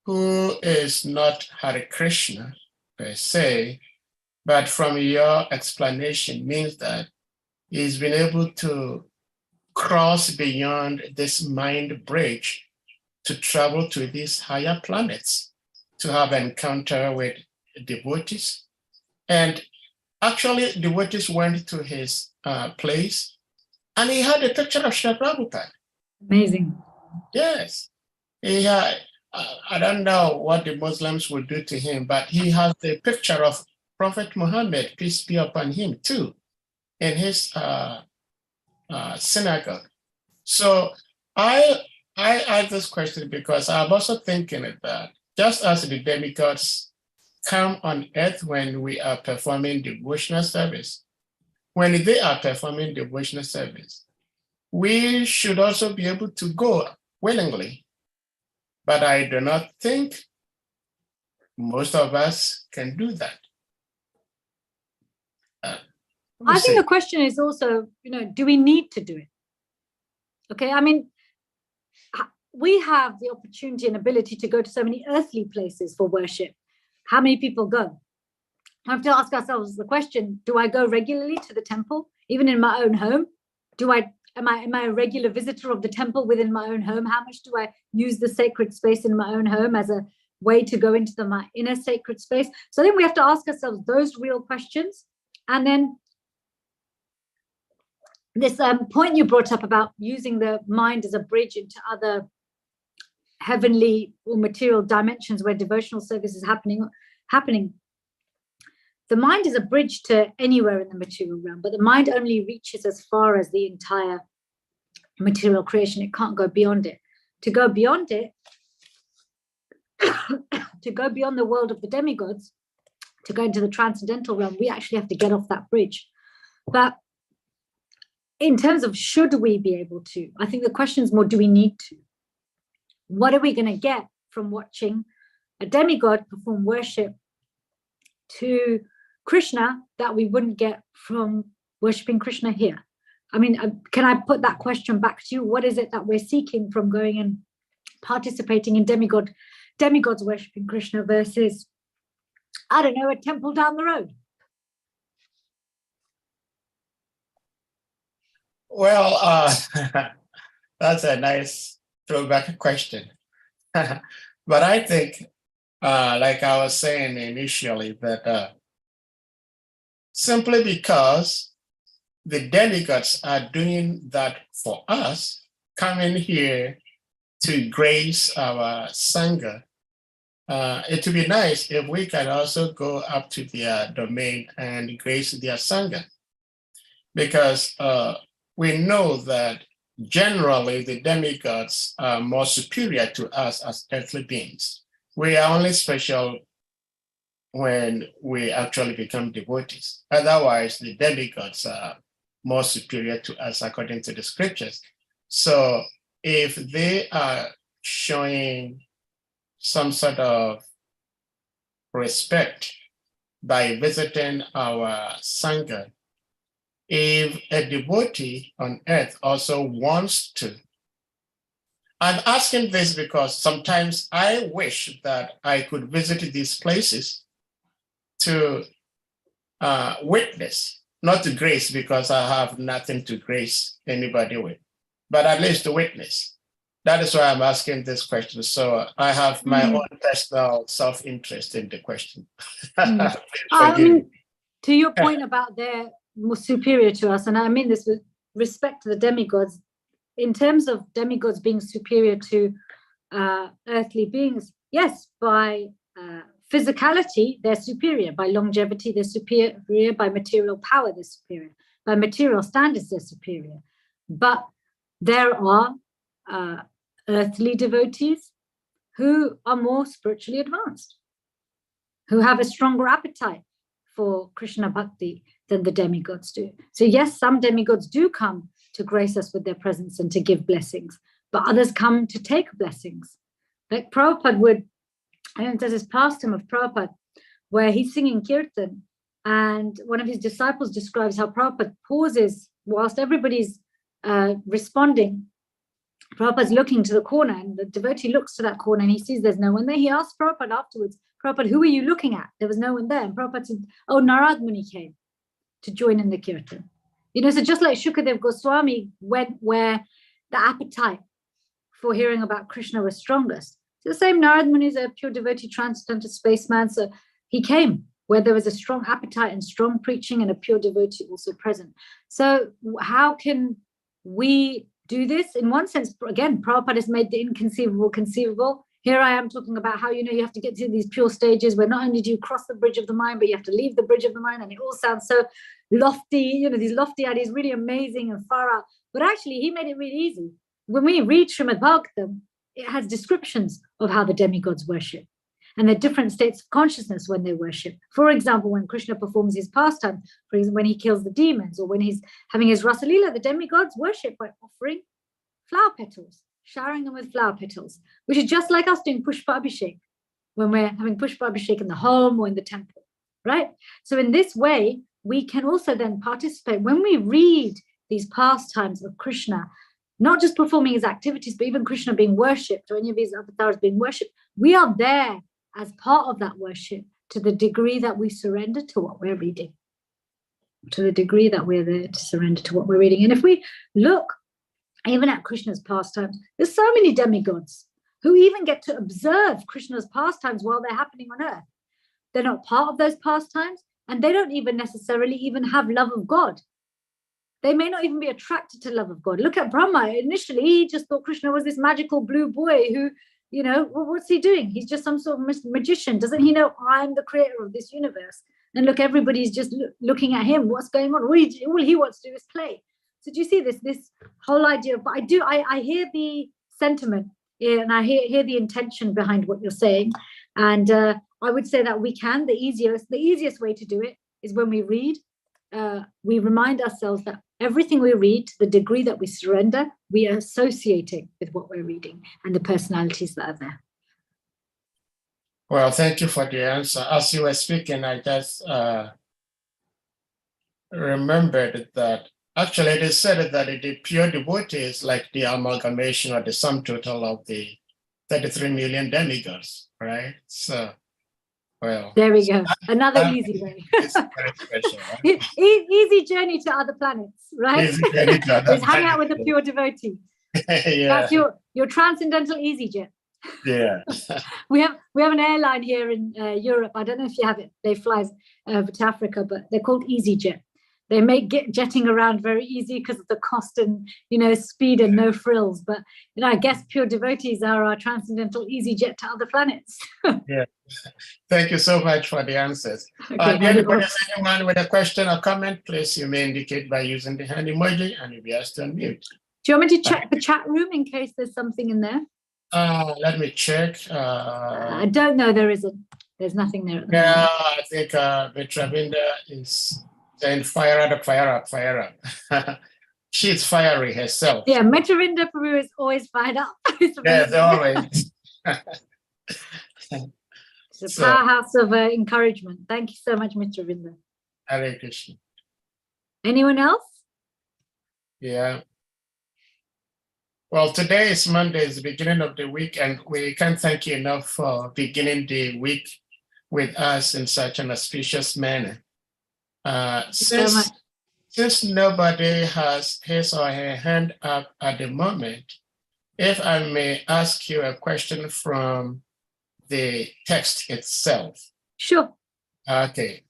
who is not Hare Krishna per se, but from your explanation means that he's been able to cross beyond this mind bridge to travel to these higher planets, to have encounter with devotees. And actually, devotees went to his place, and he had a picture of Srila Prabhupada. Amazing. Yes. He had, I don't know what the Muslims would do to him, but he has the picture of Prophet Muhammad, peace be upon him, too, in his synagogue. So I ask this question because I'm also thinking that just as the demigods come on earth when we are performing devotional service, when they are performing devotional service, we should also be able to go willingly. But I do not think most of us can do that. I think the question is also, do we need to do it? Okay, I mean, we have the opportunity and ability to go to so many earthly places for worship. How many people go? I have to ask ourselves the question, do I go regularly to the temple, even in my own home? Am I a regular visitor of the temple within my own home? How much do I use the sacred space in my own home as a way to go into my inner sacred space? So then we have to ask ourselves those real questions. And then this point you brought up about using the mind as a bridge into other heavenly or material dimensions where devotional service is happening. The mind is a bridge to anywhere in the material realm, but the mind only reaches as far as the entire material creation. It can't go beyond it. To go beyond it, to go beyond the world of the demigods, to go into the transcendental realm, we actually have to get off that bridge. But in terms of should we be able to, I think the question is more, do we need to? What are we going to get from watching a demigod perform worship to Krishna that we wouldn't get from worshipping Krishna here? I mean, can I put that question back to you? What is it that we're seeking from going and participating in demigods worshipping Krishna versus, I don't know, a temple down the road? Well, that's a nice throwback question. But I think, like I was saying initially, that simply because the delegates are doing that for us, coming here to grace our Sangha, it would be nice if we can also go up to their domain and grace their Sangha. Because we know that generally the demigods are more superior to us as earthly beings. We are only special when we actually become devotees. Otherwise, the demigods are more superior to us according to the scriptures. So if they are showing some sort of respect by visiting our Sangha, if a devotee on earth also wants to, I'm asking this because sometimes I wish that I could visit these places to witness, not to grace, because I have nothing to grace anybody with, but at least to witness. That is why I'm asking this question. So I have my own personal self-interest in the question. I mean, to your point about they're more superior to us, and I mean this with respect to the demigods, in terms of demigods being superior to earthly beings, yes, by physicality, they're superior. By longevity, they're superior. By material power, they're superior. By material standards, they're superior. But there are earthly devotees who are more spiritually advanced, who have a stronger appetite for Krishna bhakti than the demigods do. So yes, some demigods do come to grace us with their presence and to give blessings, but others come to take blessings. Like Prabhupada would, there's this pastime of Prabhupada where he's singing kirtan, and one of his disciples describes how Prabhupada pauses whilst everybody's responding. Prabhupada's looking to the corner, and the devotee looks to that corner and he sees there's no one there. He asks Prabhupada afterwards, Prabhupada, who are you looking at? There was no one there. And Prabhupada said, oh, Narad Muni came to join in the kirtan. You know, so just like Shukadev Goswami went where the appetite for hearing about Krishna was strongest. So the same Narad Muni is a pure devotee, transcendental spaceman. So he came where there was a strong appetite and strong preaching and a pure devotee also present. So how can we do this? In one sense, again, Prabhupada has made the inconceivable conceivable. Here I am talking about how, you know, you have to get to these pure stages where not only do you cross the bridge of the mind, but you have to leave the bridge of the mind, and it all sounds so lofty, you know, these lofty ideas, really amazing and far out. But actually, he made it really easy. When we read SRIMAD Bhagavatam, it has descriptions of how the demigods worship and the different states of consciousness when they worship. For example, when Krishna performs his pastime, for example, when he kills the demons, or when he's having his Rasalila, the demigods worship by offering flower petals, showering them with flower petals, which is just like us doing Pushpa Abhishek when we're having Pushpa Abhishek in the home or in the temple, right? So in this way, we can also then participate when we read these pastimes of Krishna, not just performing his activities, but even Krishna being worshipped or any of his avatars being worshipped. We are there as part of that worship to the degree that we surrender to what we're reading, to the degree that we're there to surrender to what we're reading. And if we look even at Krishna's pastimes, there's so many demigods who even get to observe Krishna's pastimes while they're happening on earth. They're not part of those pastimes, and they don't even necessarily even have love of God. They may not even be attracted to love of God. Look at Brahma. Initially, he just thought Krishna was this magical blue boy who, you know, what's he doing? He's just some sort of magician. Doesn't he know I'm the creator of this universe? And look, everybody's just looking at him. What's going on? All he wants to do is play. So do you see this whole idea? But I hear the sentiment, and I hear the intention behind what you're saying. And I would say that we can. The easiest way to do it is when we read we remind ourselves that everything we read, to the degree that we surrender, we are associating with what we're reading and the personalities that are there. Well, thank you for the answer. As you were speaking, I just remembered that actually they said that the pure devotee is like the amalgamation or the sum total of the 33 million demigods, right? So, well. There we go. Another easy way. It's very special, right? Easy journey to other planets, right? Easy journey to other Is hang out with the planets. pure devotee. Yeah. That's your transcendental EasyJet. Yeah. We have an airline here in Europe. I don't know if you have it. They fly over to Africa, but they're called EasyJet. They make jetting around very easy because of the cost and speed and no frills. But I guess pure devotees are our transcendental EasyJet to other planets. Yeah. Thank you so much for the answers. Okay, Anyone with a question or comment, please, you may indicate by using the hand emoji and you'll be asked to unmute. Do you want me to check the chat room in case there's something in there? Let me check. I don't know. There isn't. There's nothing there at the moment. I think Mitravinda is saying fire up, fire up, fire up. She's fiery herself. Yeah, Mitravinda Prabhu is always fired up. Yes, always. It's a powerhouse of encouragement. Thank you so much, Mitravinda. Hare Krishna. Anyone else? Yeah. Well, today is Monday, it's the beginning of the week, and we can't thank you enough for beginning the week with us in such an auspicious manner. Since nobody has his or her hand up at the moment, if I may ask you a question from the text itself. Sure. Okay.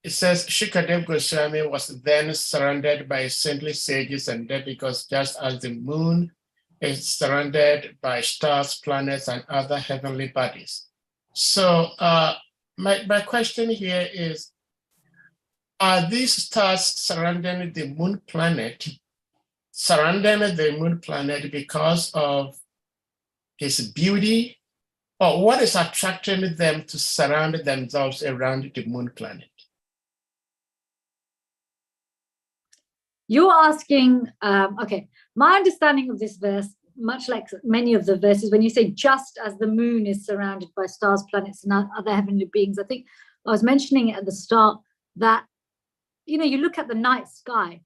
It says Shukadev Goswami was then surrounded by saintly sages and demigods, just as the moon is surrounded by stars, planets, and other heavenly bodies. So my question here is, are these stars surrounding the moon planet because of his beauty, or what is attracting them to surround themselves around the moon planet? You're asking, okay, my understanding of this verse, much like many of the verses, when you say just as the moon is surrounded by stars, planets, and other heavenly beings, I think I was mentioning it at the start that, you look at the night sky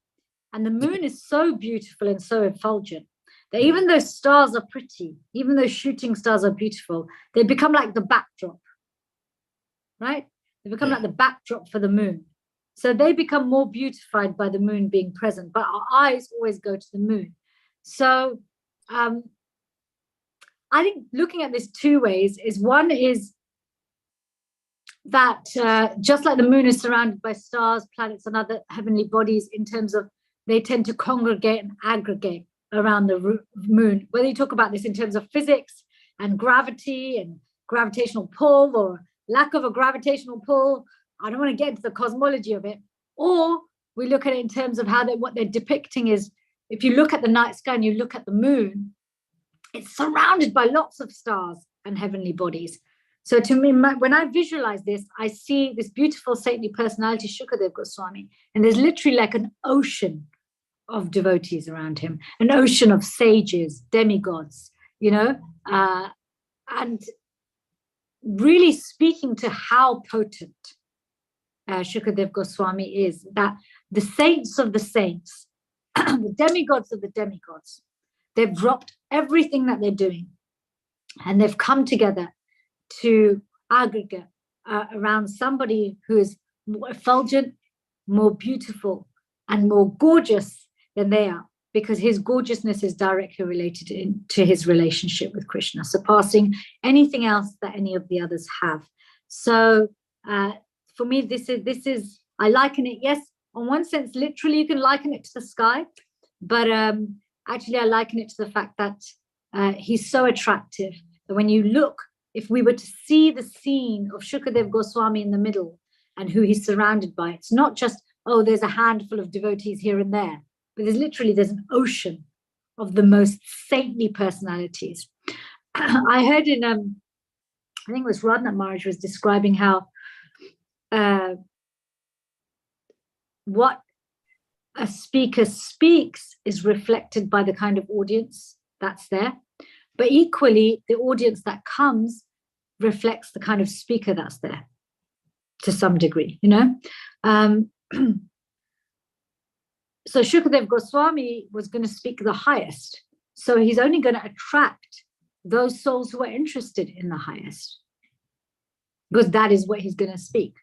and the moon is so beautiful and so effulgent that even though stars are pretty, even though shooting stars are beautiful, they become like the backdrop, right? They become like the backdrop for the moon. So they become more beautified by the moon being present, but our eyes always go to the moon. So I think looking at this two ways is, one is that just like the moon is surrounded by stars, planets, and other heavenly bodies in terms of they tend to congregate and aggregate around the moon, whether you talk about this in terms of physics and gravity and gravitational pull or lack of a gravitational pull. I don't want to get into the cosmology of it. Or we look at it in terms of what they're depicting is, if you look at the night sky and you look at the moon, it's surrounded by lots of stars and heavenly bodies. So to me, when I visualize this, I see this beautiful saintly personality, Shukadev Goswami, and there's literally like an ocean of devotees around him, an ocean of sages, demigods, and really speaking to how potent Shukadev Goswami is, that the saints of the saints, the demigods of the demigods, they've dropped everything that they're doing and they've come together to aggregate around somebody who is more effulgent, more beautiful, and more gorgeous than they are, because his gorgeousness is directly related to his relationship with Krishna, surpassing anything else that any of the others have. So for me, this is I liken it, yes, on one sense, literally you can liken it to the sky, but actually I liken it to the fact that he's so attractive that when you look, if we were to see the scene of Shukadev Goswami in the middle and who he's surrounded by, it's not just, oh, there's a handful of devotees here and there, but there's an ocean of the most saintly personalities. I heard in, I think it was Radha Maharaj was describing how what a speaker speaks is reflected by the kind of audience that's there. But equally, the audience that comes reflects the kind of speaker that's there to some degree, you know. So Shukadev Goswami was going to speak the highest. So he's only going to attract those souls who are interested in the highest, because that is what he's going to speak.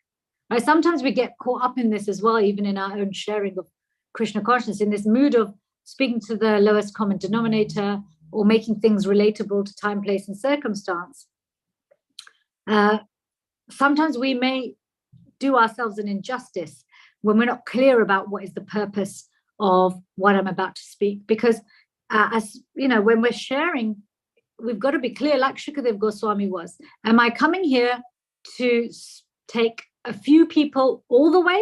Right? Sometimes we get caught up in this as well, even in our own sharing of Krishna consciousness, in this mood of speaking to the lowest common denominator or making things relatable to time, place, and circumstance. Sometimes we may do ourselves an injustice when we're not clear about what is the purpose of what I'm about to speak. Because as you know, when we're sharing, we've got to be clear, like Shukadev Goswami was. Am I coming here to take a few people all the way?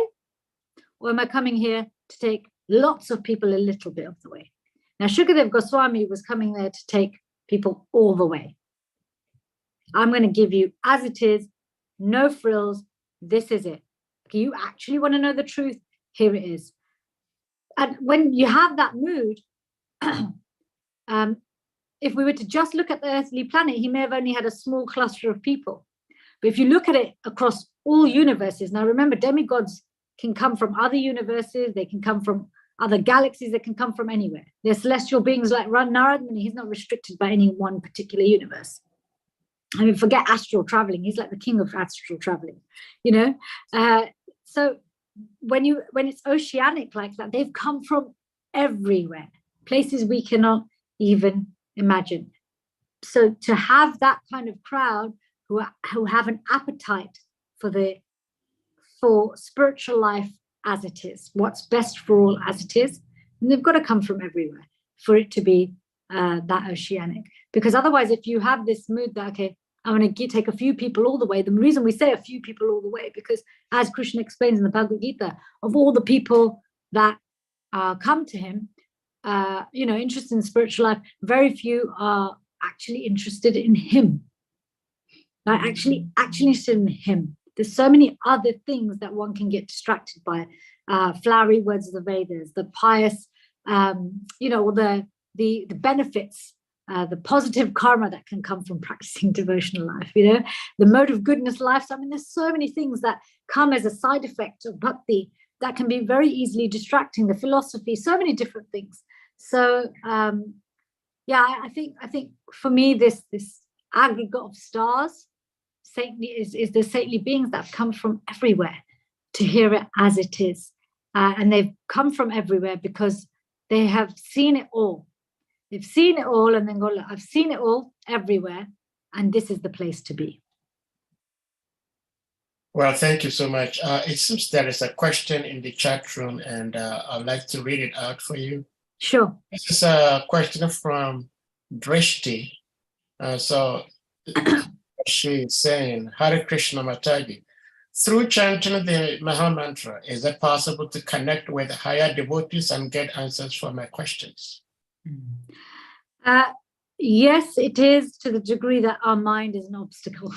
Or am I coming here to take lots of people a little bit of the way? Now, Shukadev Goswami was coming there to take people all the way. I'm going to give you as it is, no frills. This is it. Okay, you actually want to know the truth? Here it is. And when you have that mood, if we were to just look at the earthly planet, he may have only had a small cluster of people. But if you look at it across all universes, now remember, demigods can come from other universes, they can come from other galaxies, they can come from anywhere. They're celestial beings like Narad Muni. He's not restricted by any one particular universe. I mean, forget astral traveling. He's like the king of astral traveling, you know. So when it's oceanic like that, they've come from everywhere, places we cannot even imagine. So to have that kind of crowd who have an appetite for spiritual life as it is, what's best for all as it is, and they've got to come from everywhere for it to be that oceanic. Because otherwise, if you have this mood that, okay, I'm going to take a few people all the way. The reason we say a few people all the way, because as Krishna explains in the Bhagavad Gita, of all the people that come to him, you know, interested in spiritual life, very few are actually interested in him. Like actually interested in him. There's so many other things that one can get distracted by. Flowery words of the Vedas, the pious, you know, the benefits, the positive karma that can come from practicing devotional life, you know, the mode of goodness life. So, I mean, there's so many things that come as a side effect of bhakti that can be very easily distracting. The philosophy, so many different things. So, yeah, I think for me, this aggregate of stars, saintly is the saintly beings that have come from everywhere to hear it as it is, and they've come from everywhere because they have seen it all. They've seen it all and then go, look, I've seen it all everywhere, and this is the place to be. Well, thank you so much. It seems there is a question in the chat room, and I'd like to read it out for you. Sure. This is a question from Drishti. So she is saying, Hare Krishna Mataji, through chanting the Maha Mantra, is it possible to connect with higher devotees and get answers for my questions? Yes, it is, to the degree that our mind is an obstacle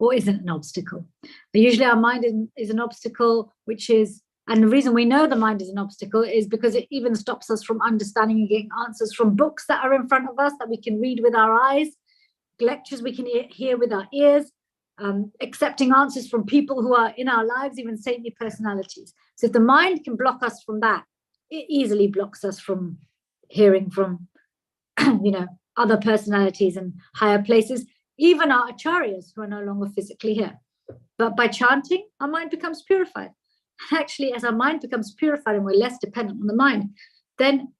or isn't an obstacle. But usually our mind is an obstacle, which is, and the reason we know the mind is an obstacle is because it even stops us from understanding and getting answers from books that are in front of us that we can read with our eyes, lectures we can hear with our ears, accepting answers from people who are in our lives, even saintly personalities. So if the mind can block us from that, it easily blocks us from hearing from, you know, other personalities and higher places, even our acharyas who are no longer physically here. But by chanting, our mind becomes purified. Actually, as our mind becomes purified and we're less dependent on the mind, then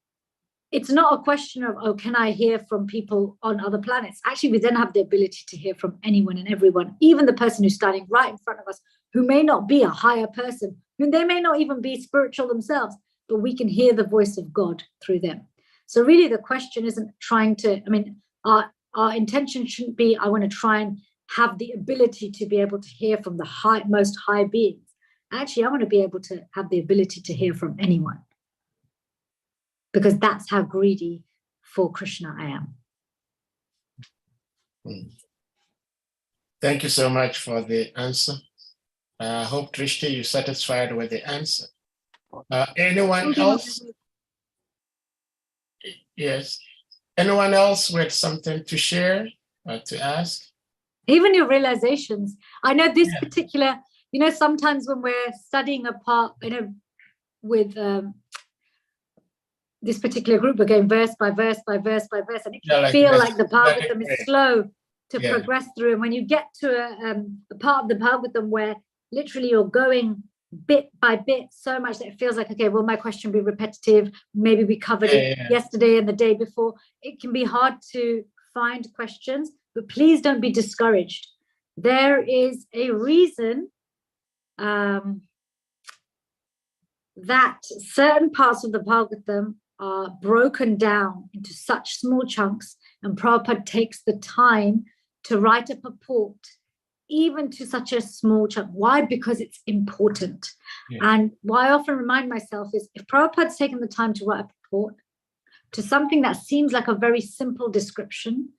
it's not a question of, oh, can I hear from people on other planets? Actually, we then have the ability to hear from anyone and everyone, even the person who's standing right in front of us, who may not be a higher person, who they may not even be spiritual themselves, but we can hear the voice of God through them. So really the question isn't trying to, I mean, our intention shouldn't be, I want to try and have the ability to be able to hear from the most high beings. Actually, I want to be able to have the ability to hear from anyone, because that's how greedy for Krishna I am. Thank you so much for the answer. I hope, Drishti, you're satisfied with the answer. Anyone else? Yes. Anyone else with something to share or to ask? Even your realizations. I know this Yeah. particular, sometimes when we're studying a part, with this particular group, we're going verse by verse by verse by verse, and it can feel like the Bhagavatam is slow to progress through. And when you get to a part of the Bhagavatam where literally you're going bit by bit so much that it feels like, okay, will my question be repetitive? Maybe we covered it yesterday and the day before. It can be hard to find questions, but please don't be discouraged. There is a reason that certain parts of the Bhagavatam are broken down into such small chunks, and Prabhupada takes the time to write a purport even to such a small chunk. Why? Because it's important. And what I often remind myself is, if Prabhupada's taken the time to write a purport to something that seems like a very simple description,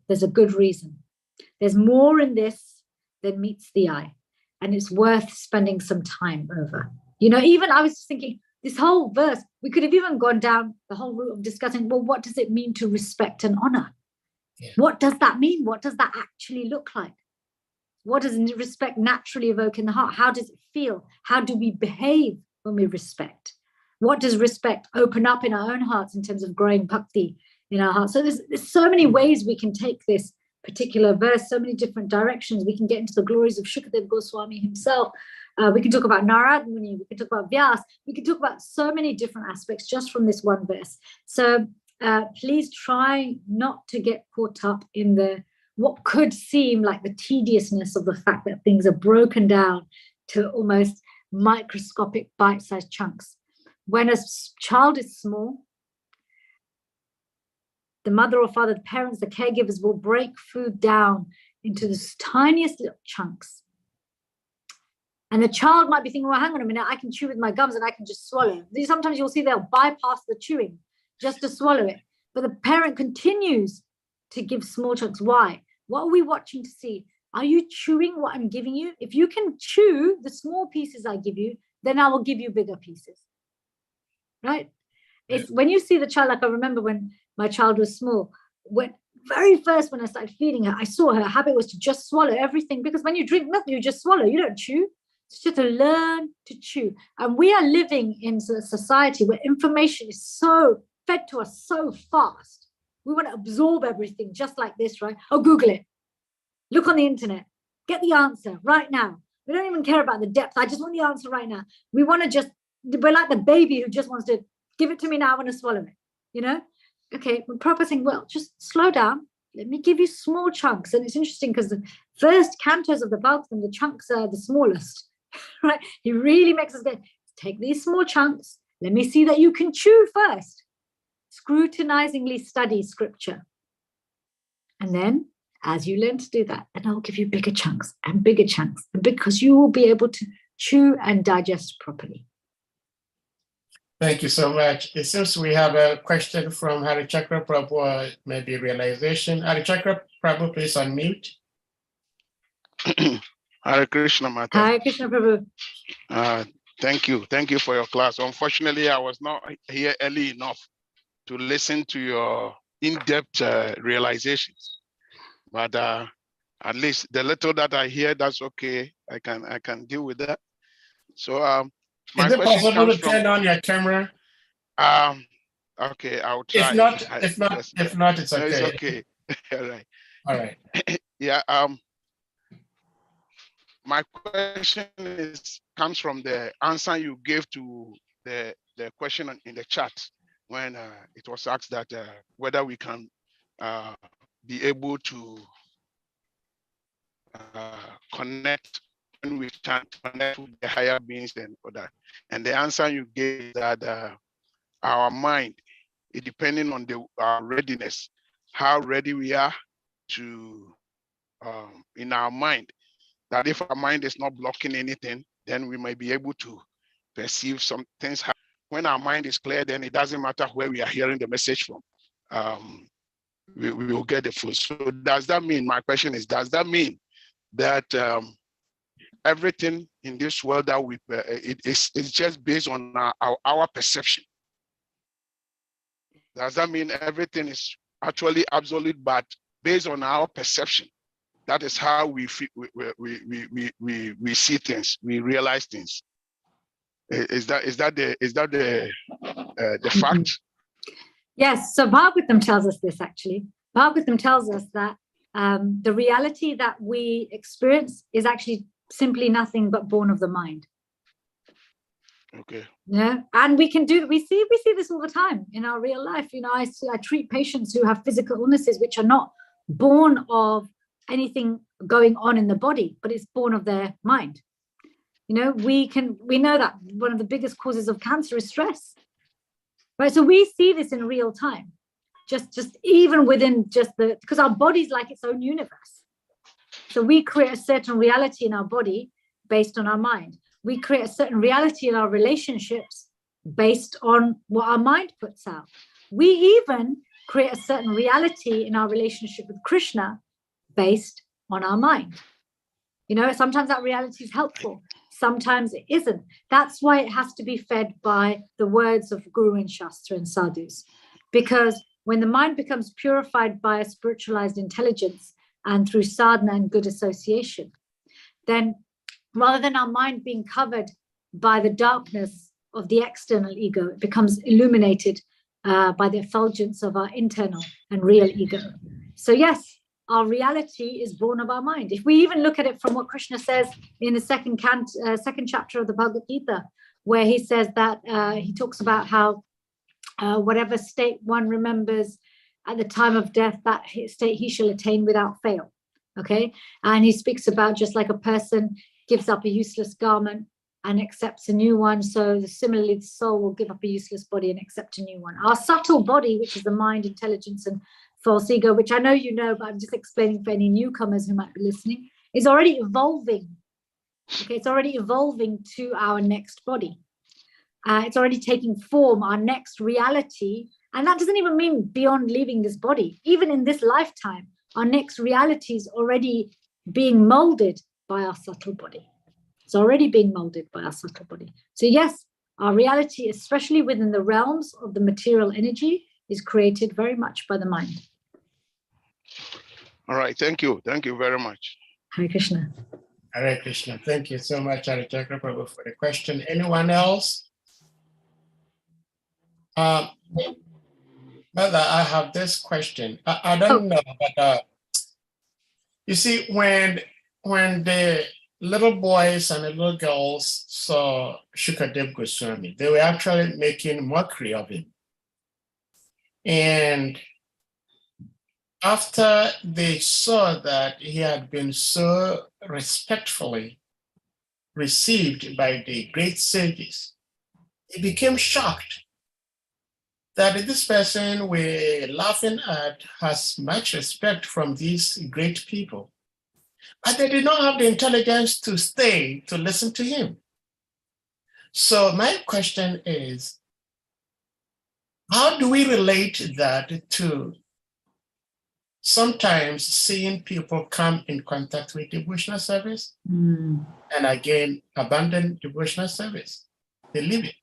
there's a good reason. There's more in this than meets the eye, and it's worth spending some time over. Even I was just thinking, this whole verse, we could have even gone down the whole route of discussing, well, what does it mean to respect and honor? What does that mean? What does that actually look like? What does respect naturally evoke in the heart? How does it feel? How do we behave when we respect? What does respect open up in our own hearts in terms of growing bhakti in our hearts? So there's so many ways we can take this particular verse, so many different directions. We can get into the glories of Shukadev Goswami himself. We can talk about Narad Muni, we can talk about Vyas, we can talk about so many different aspects just from this one verse. So please try not to get caught up in what could seem like the tediousness of the fact that things are broken down to almost microscopic bite-sized chunks. When a child is small, the mother or father, the parents, the caregivers will break food down into the tiniest little chunks. And the child might be thinking, well, hang on a minute, I can chew with my gums and I can just swallow. Sometimes you'll see they'll bypass the chewing just to swallow it. But the parent continues to give small chunks. Why? What are we watching to see? Are you chewing what I'm giving you? If you can chew the small pieces I give you, then I will give you bigger pieces. Right? It's when you see the child, like I remember when my child was small, when very first when I started feeding her, I saw her habit was to just swallow everything, because when you drink milk, you just swallow, you don't chew. It's just to learn to chew. And we are living in a society where information is so fed to us so fast. We want to absorb everything just like this, right? Oh, Google it. Look on the internet. Get the answer right now. We don't even care about the depth. I just want the answer right now. We want to we're like the baby who just wants to give it to me now. I want to swallow it, Okay, we're probably saying, well, just slow down. Let me give you small chunks. And it's interesting because the first cantos of the Bhagavatam, the chunks are the smallest, right? He really makes us go, take these small chunks. Let me see that you can chew first. Scrutinizingly study scripture. And then, as you learn to do that, then I'll give you bigger chunks, because you will be able to chew and digest properly. Thank you so much. It seems we have a question from Hare Chakra Prabhu, maybe realization. Hare Chakra Prabhu, please unmute. Hare Krishna, Mata. Hare Krishna Prabhu. Thank you. Thank you for your class. Unfortunately, I was not here early enough to listen to your in-depth realizations. But at least the little that I hear, that's okay. I can deal with that. So my is it question possible comes to turn on your camera? Okay, I'll try. If not, it's okay. No, it's okay. All right. Yeah. My question comes from the answer you gave to the question in the chat when it was asked that whether we can be able to connect, when we can connect with the higher beings and other. And the answer you gave that our mind is depending on our readiness, how ready we are to in our mind. That if our mind is not blocking anything, then we might be able to perceive some things. When our mind is clear, then it doesn't matter where we are hearing the message from. We will get the full. So does that mean, my question is, does that mean that everything in this world that it's just based on our perception. Does that mean everything is actually absolute, but based on our perception? That is how we see things, we realize things. Is that the fact? Yes. So Bhagavatam tells us this actually. Bhagavatam tells us that the reality that we experience is actually simply nothing but born of the mind. Okay. Yeah, and we see this all the time in our real life. You know, I treat patients who have physical illnesses which are not born of anything going on in the body, but it's born of their mind. You know, we know that one of the biggest causes of cancer is stress, right? So we see this in real time, just even within because our body's like its own universe. So we create a certain reality in our body based on our mind. We create a certain reality in our relationships based on what our mind puts out. We even create a certain reality in our relationship with Krishna based on our mind. You know, sometimes that reality is helpful, sometimes it isn't. That's why it has to be fed by the words of Guru and Shastra and sadhus. Because when the mind becomes purified by a spiritualized intelligence and through sadhana and good association, then rather than our mind being covered by the darkness of the external ego, it becomes illuminated by the effulgence of our internal and real ego. So yes, our reality is born of our mind. If we even look at it from what Krishna says in the second chapter of the Bhagavad Gita, where he says that he talks about how whatever state one remembers at the time of death, that state he shall attain without fail. Okay, and he speaks about just like a person gives up a useless garment and accepts a new one. So similarly, the soul will give up a useless body and accept a new one. Our subtle body, which is the mind, intelligence, and false ego, which I know you know, but I'm just explaining for any newcomers who might be listening, is already evolving. Okay, it's already evolving to our next body. It's already taking form, our next reality. And that doesn't even mean beyond leaving this body. Even in this lifetime, our next reality is already being molded by our subtle body. It's already being molded by our subtle body. So yes, our reality, especially within the realms of the material energy, is created very much by the mind. All right, thank you. Thank you very much. Hare Krishna. Hare Krishna. Thank you so much, Hare Prabhu, for the question. Anyone else? Mother, I have this question. I don't know, but you see, when the little boys and the little girls saw Shukadev Goswami, they were actually making mockery of him. And after they saw that he had been so respectfully received by the great sages, he became shocked that this person we're laughing at has much respect from these great people, but they did not have the intelligence to stay to listen to him. So my question is, how do we relate that to sometimes seeing people come in contact with devotional service and again abandon devotional service? They leave it.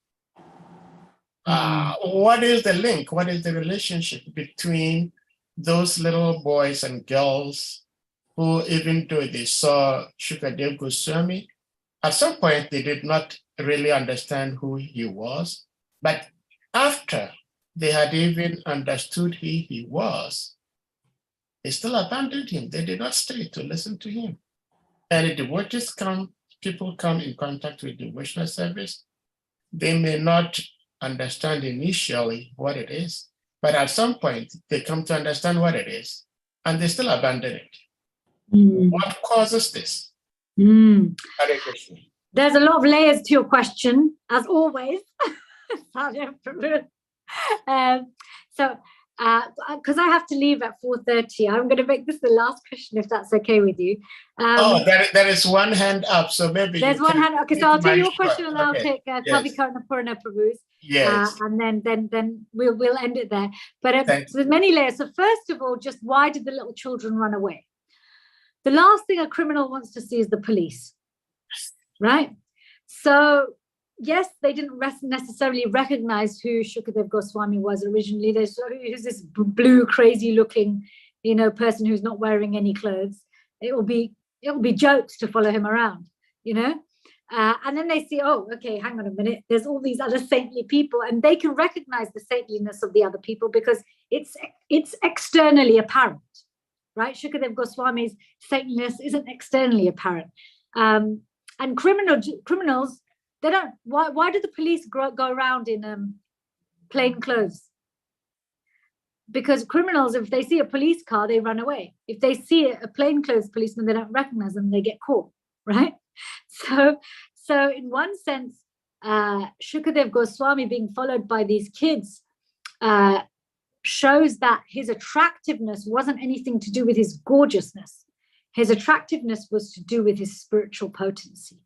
What is the link? What is the relationship between those little boys and girls who, even though they saw Shukadev Goswami, at some point they did not really understand who he was, but after they had even understood who he was, they still abandoned him. They did not stay to listen to him. And the devotees people come in contact with devotional service, they may not understand initially what it is, but at some point they come to understand what it is, and they still abandon it. What causes this? Hare Krishna. There's a lot of layers to your question, as always. So, because I have to leave at 4:30, I'm going to make this the last question, if that's okay with you. There is one hand up, so maybe there's one hand. Okay, so I'll take your question, and I'll take Yes. Kavi Purna Prabhu's. Yes. And then we'll end it there. But there's many layers. So first of all, just why did the little children run away? The last thing a criminal wants to see is the police. right? So yes, they didn't necessarily recognize who Shukadev Goswami was originally. They saw who's this blue, crazy-looking, person who's not wearing any clothes. It will be jokes to follow him around, and then they see, oh, okay, hang on a minute. There's all these other saintly people, and they can recognize the saintliness of the other people because it's externally apparent, right? Shukadev Goswami's saintliness isn't externally apparent, and criminals. They don't. Why do the police go around in plain clothes? Because criminals, if they see a police car, they run away. If they see a plainclothes policeman, they don't recognize them, they get caught, right? So in one sense, Shukadev Goswami being followed by these kids shows that his attractiveness wasn't anything to do with his gorgeousness. His attractiveness was to do with his spiritual potency.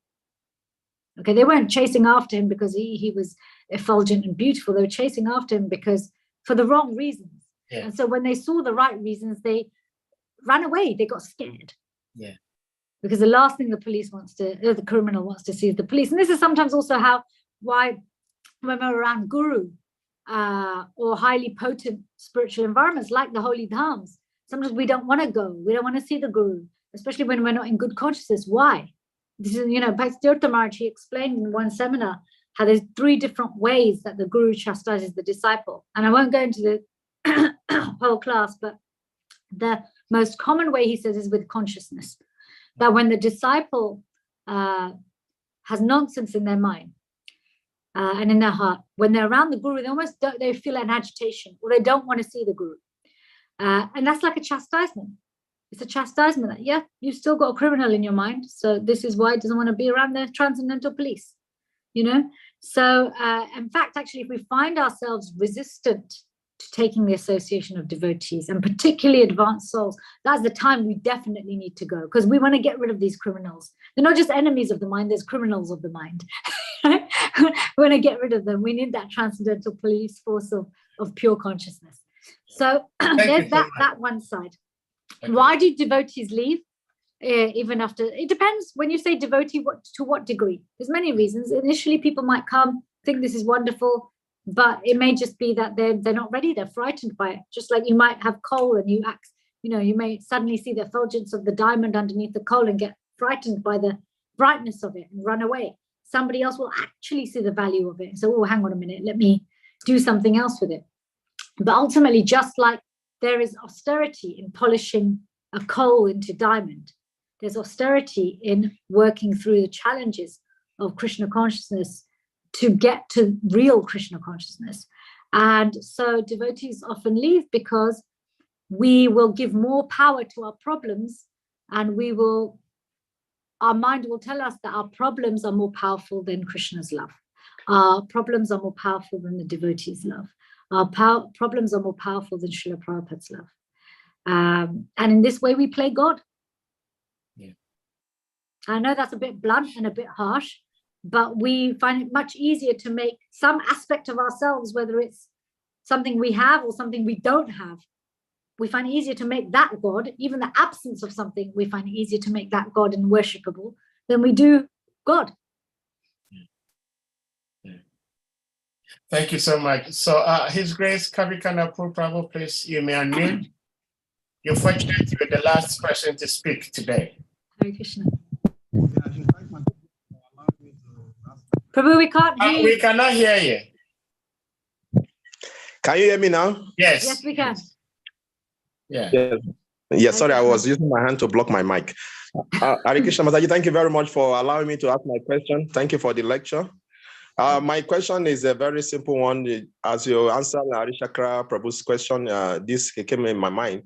Okay, they weren't chasing after him because he was effulgent and beautiful. They were chasing after him because for the wrong reasons. Yeah. And so when they saw the right reasons, they ran away. They got scared. Yeah. Because the last thing the criminal wants to see is the police. And this is sometimes also why when we're around guru or highly potent spiritual environments like the holy dhams, sometimes we don't want to go. We don't want to see the guru, especially when we're not in good consciousness. Why? This is, Bhakti Maharaj, he explained in one seminar how there's 3 different ways that the guru chastises the disciple. And I won't go into the whole class, but the most common way, he says, is with consciousness. That when the disciple has nonsense in their mind and in their heart, when they're around the guru, they feel an agitation or they don't want to see the guru. And that's like a chastisement. It's a chastisement that, yeah, you've still got a criminal in your mind. So this is why it doesn't want to be around the transcendental police, So in fact, actually, if we find ourselves resistant to taking the association of devotees and particularly advanced souls, that's the time we definitely need to go because we want to get rid of these criminals. They're not just enemies of the mind, there's criminals of the mind. We want to get rid of them. We need that transcendental police force of pure consciousness. So there's that one side. Okay. Why do devotees leave? Even after, it depends. When you say devotee, to what degree? There's many reasons. Initially, people might come, think this is wonderful, but it may just be that they're not ready. They're frightened by it. Just like you might have coal and you may suddenly see the effulgence of the diamond underneath the coal and get frightened by the brightness of it and run away. Somebody else will actually see the value of it and say, oh, hang on a minute, let me do something else with it. But ultimately, just like there is austerity in polishing a coal into diamond, there's austerity in working through the challenges of Krishna consciousness to get to real Krishna consciousness. And so devotees often leave because we will give more power to our problems and our mind will tell us that our problems are more powerful than Krishna's love. Our problems are more powerful than the devotees' love. Our problems are more powerful than Srila Prabhupada's love. And in this way, we play God. Yeah. I know that's a bit blunt and a bit harsh, but we find it much easier to make some aspect of ourselves, whether it's something we have or something we don't have, we find it easier to make that God, even the absence of something, we find it easier to make that God and worshipable than we do God. Thank you so much. So His Grace Kavikana Prabhu, please, you may unmute. You're fortunate you're the last person to speak today. Hare Krishna. Prabhu, we can't hear you. We cannot hear you. Can you hear me now? Yes. Yes, we can. Yeah. Yes, sorry, I was using my hand to block my mic. Hare Krishna Mataji, thank you very much for allowing me to ask my question. Thank you for the lecture. My question is a very simple one. As you answered Harishakra Prabhu's question, this came in my mind.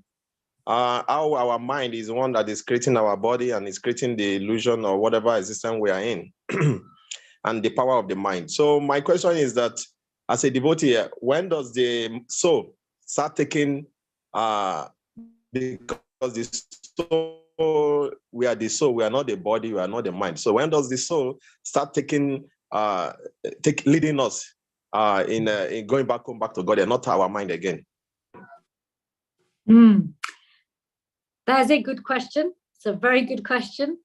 How our mind is one that is creating our body and is creating the illusion or whatever existence we are in, and the power of the mind. So my question is that, as a devotee, when does the soul start taking, because the soul, we are the soul, we are not the body, we are not the mind. So when does the soul start taking, leading us in going back home, back to God and not our mind again? That is a good question. It's a very good question.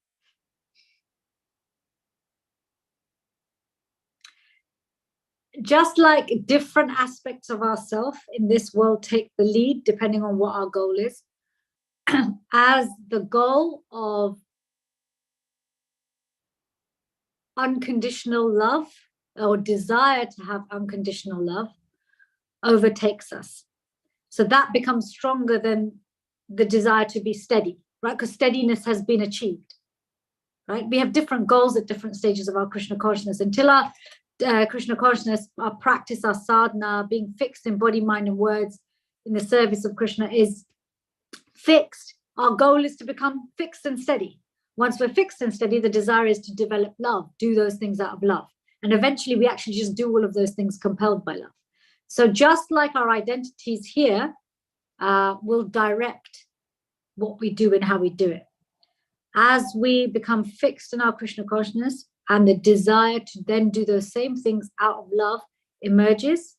just like different aspects of ourselves in this world take the lead depending on what our goal is, as the goal of unconditional love or desire to have unconditional love overtakes us. So that becomes stronger than the desire to be steady, right? Because steadiness has been achieved, right? We have different goals at different stages of our Krishna consciousness. Until our Krishna consciousness, our practice, our sadhana, being fixed in body, mind, and words in the service of Krishna is fixed. Our goal is to become fixed and steady. Once we're fixed and steady, the desire is to develop love, do those things out of love. And eventually we actually just do all of those things compelled by love. So just like our identities here will direct what we do and how we do it. As we become fixed in our Krishna consciousness and the desire to then do those same things out of love emerges,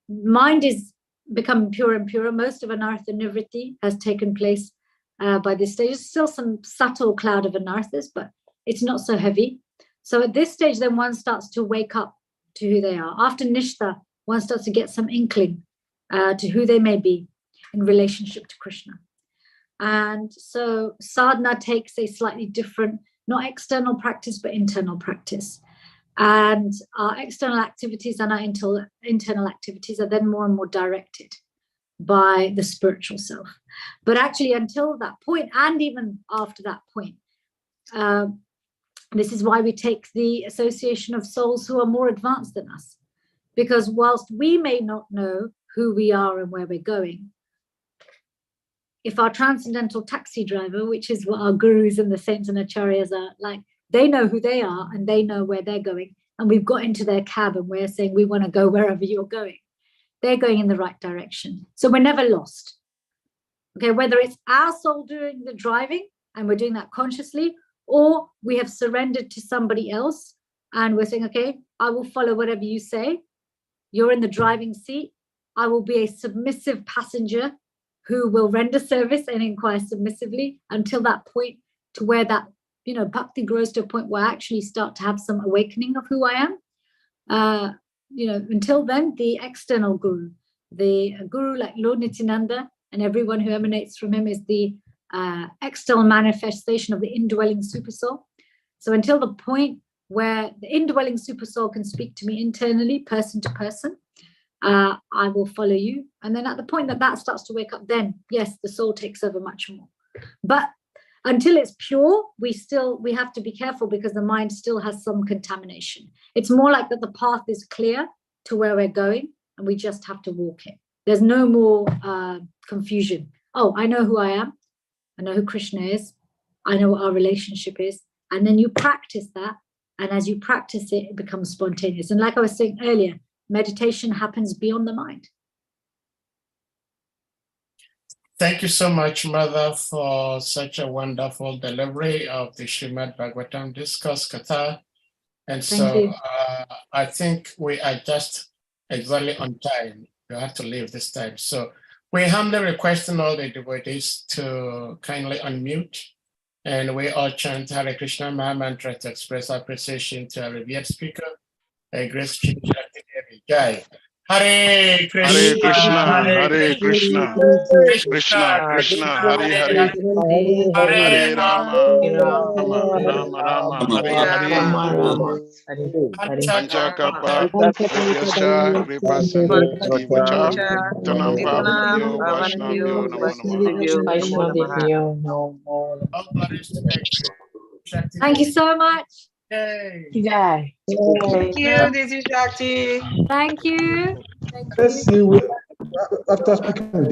mind is becoming purer and purer. Most of anartha nivritti has taken place by this stage. There's still some subtle cloud of anarthas, but it's not so heavy. So at this stage, then one starts to wake up to who they are. After nishtha, one starts to get some inkling to who they may be in relationship to Krishna. And so sadhana takes a slightly different, not external practice, but internal practice. And our external activities and our internal activities are then more and more directed by the spiritual self. But actually, until that point, and even after that point, this is why we take the association of souls who are more advanced than us. Because whilst we may not know who we are and where we're going, if our transcendental taxi driver, which is what our gurus and the saints and acharyas are like, they know who they are and they know where they're going. And we've got into their cab and we're saying, we want to go wherever you're going. They're going in the right direction. So we're never lost. Okay, whether it's our soul doing the driving and we're doing that consciously, or we have surrendered to somebody else and we're saying, okay, I will follow whatever you say. You're in the driving seat. I will be a submissive passenger who will render service and inquire submissively until that point, to where that, bhakti grows to a point where I actually start to have some awakening of who I am. Until then, the external guru, the guru like Lord Nityananda and everyone who emanates from him is the external manifestation of the indwelling supersoul. So until the point where the indwelling supersoul can speak to me internally, person to person, I will follow you. And then at the point that that starts to wake up, then yes, the soul takes over much more. But until it's pure, we have to be careful because the mind still has some contamination. It's more like that the path is clear to where we're going and we just have to walk it. There's no more confusion. Oh, I know who I am. I know who Krishna is. I know what our relationship is. And then you practice that. And as you practice it, it becomes spontaneous. And like I was saying earlier, meditation happens beyond the mind. Thank you so much, Mother, for such a wonderful delivery of the Srimad Bhagavatam discourse, Katha. And so I think we are just exactly on time. You have to leave this time. So we humbly requesting all the devotees to kindly unmute. And we all chant Hare Krishna Maha Mantra to express appreciation to our revered speaker, Grace CITI-SAKTI Devi. Jai. Hare Krishna, Hare Krishna, Krishna Krishna, Hare Hare, Hare Rama, Rama Rama, Hare Hare. Panchakapa, Yascha, Kripasindivacha, Tanampa, Vibhyo, Vaishnavyo, Namo Namaha. Thank you so much. Yay. Yay. Thank you, CITI-SAKTI. Thank you. Let's see, after speaking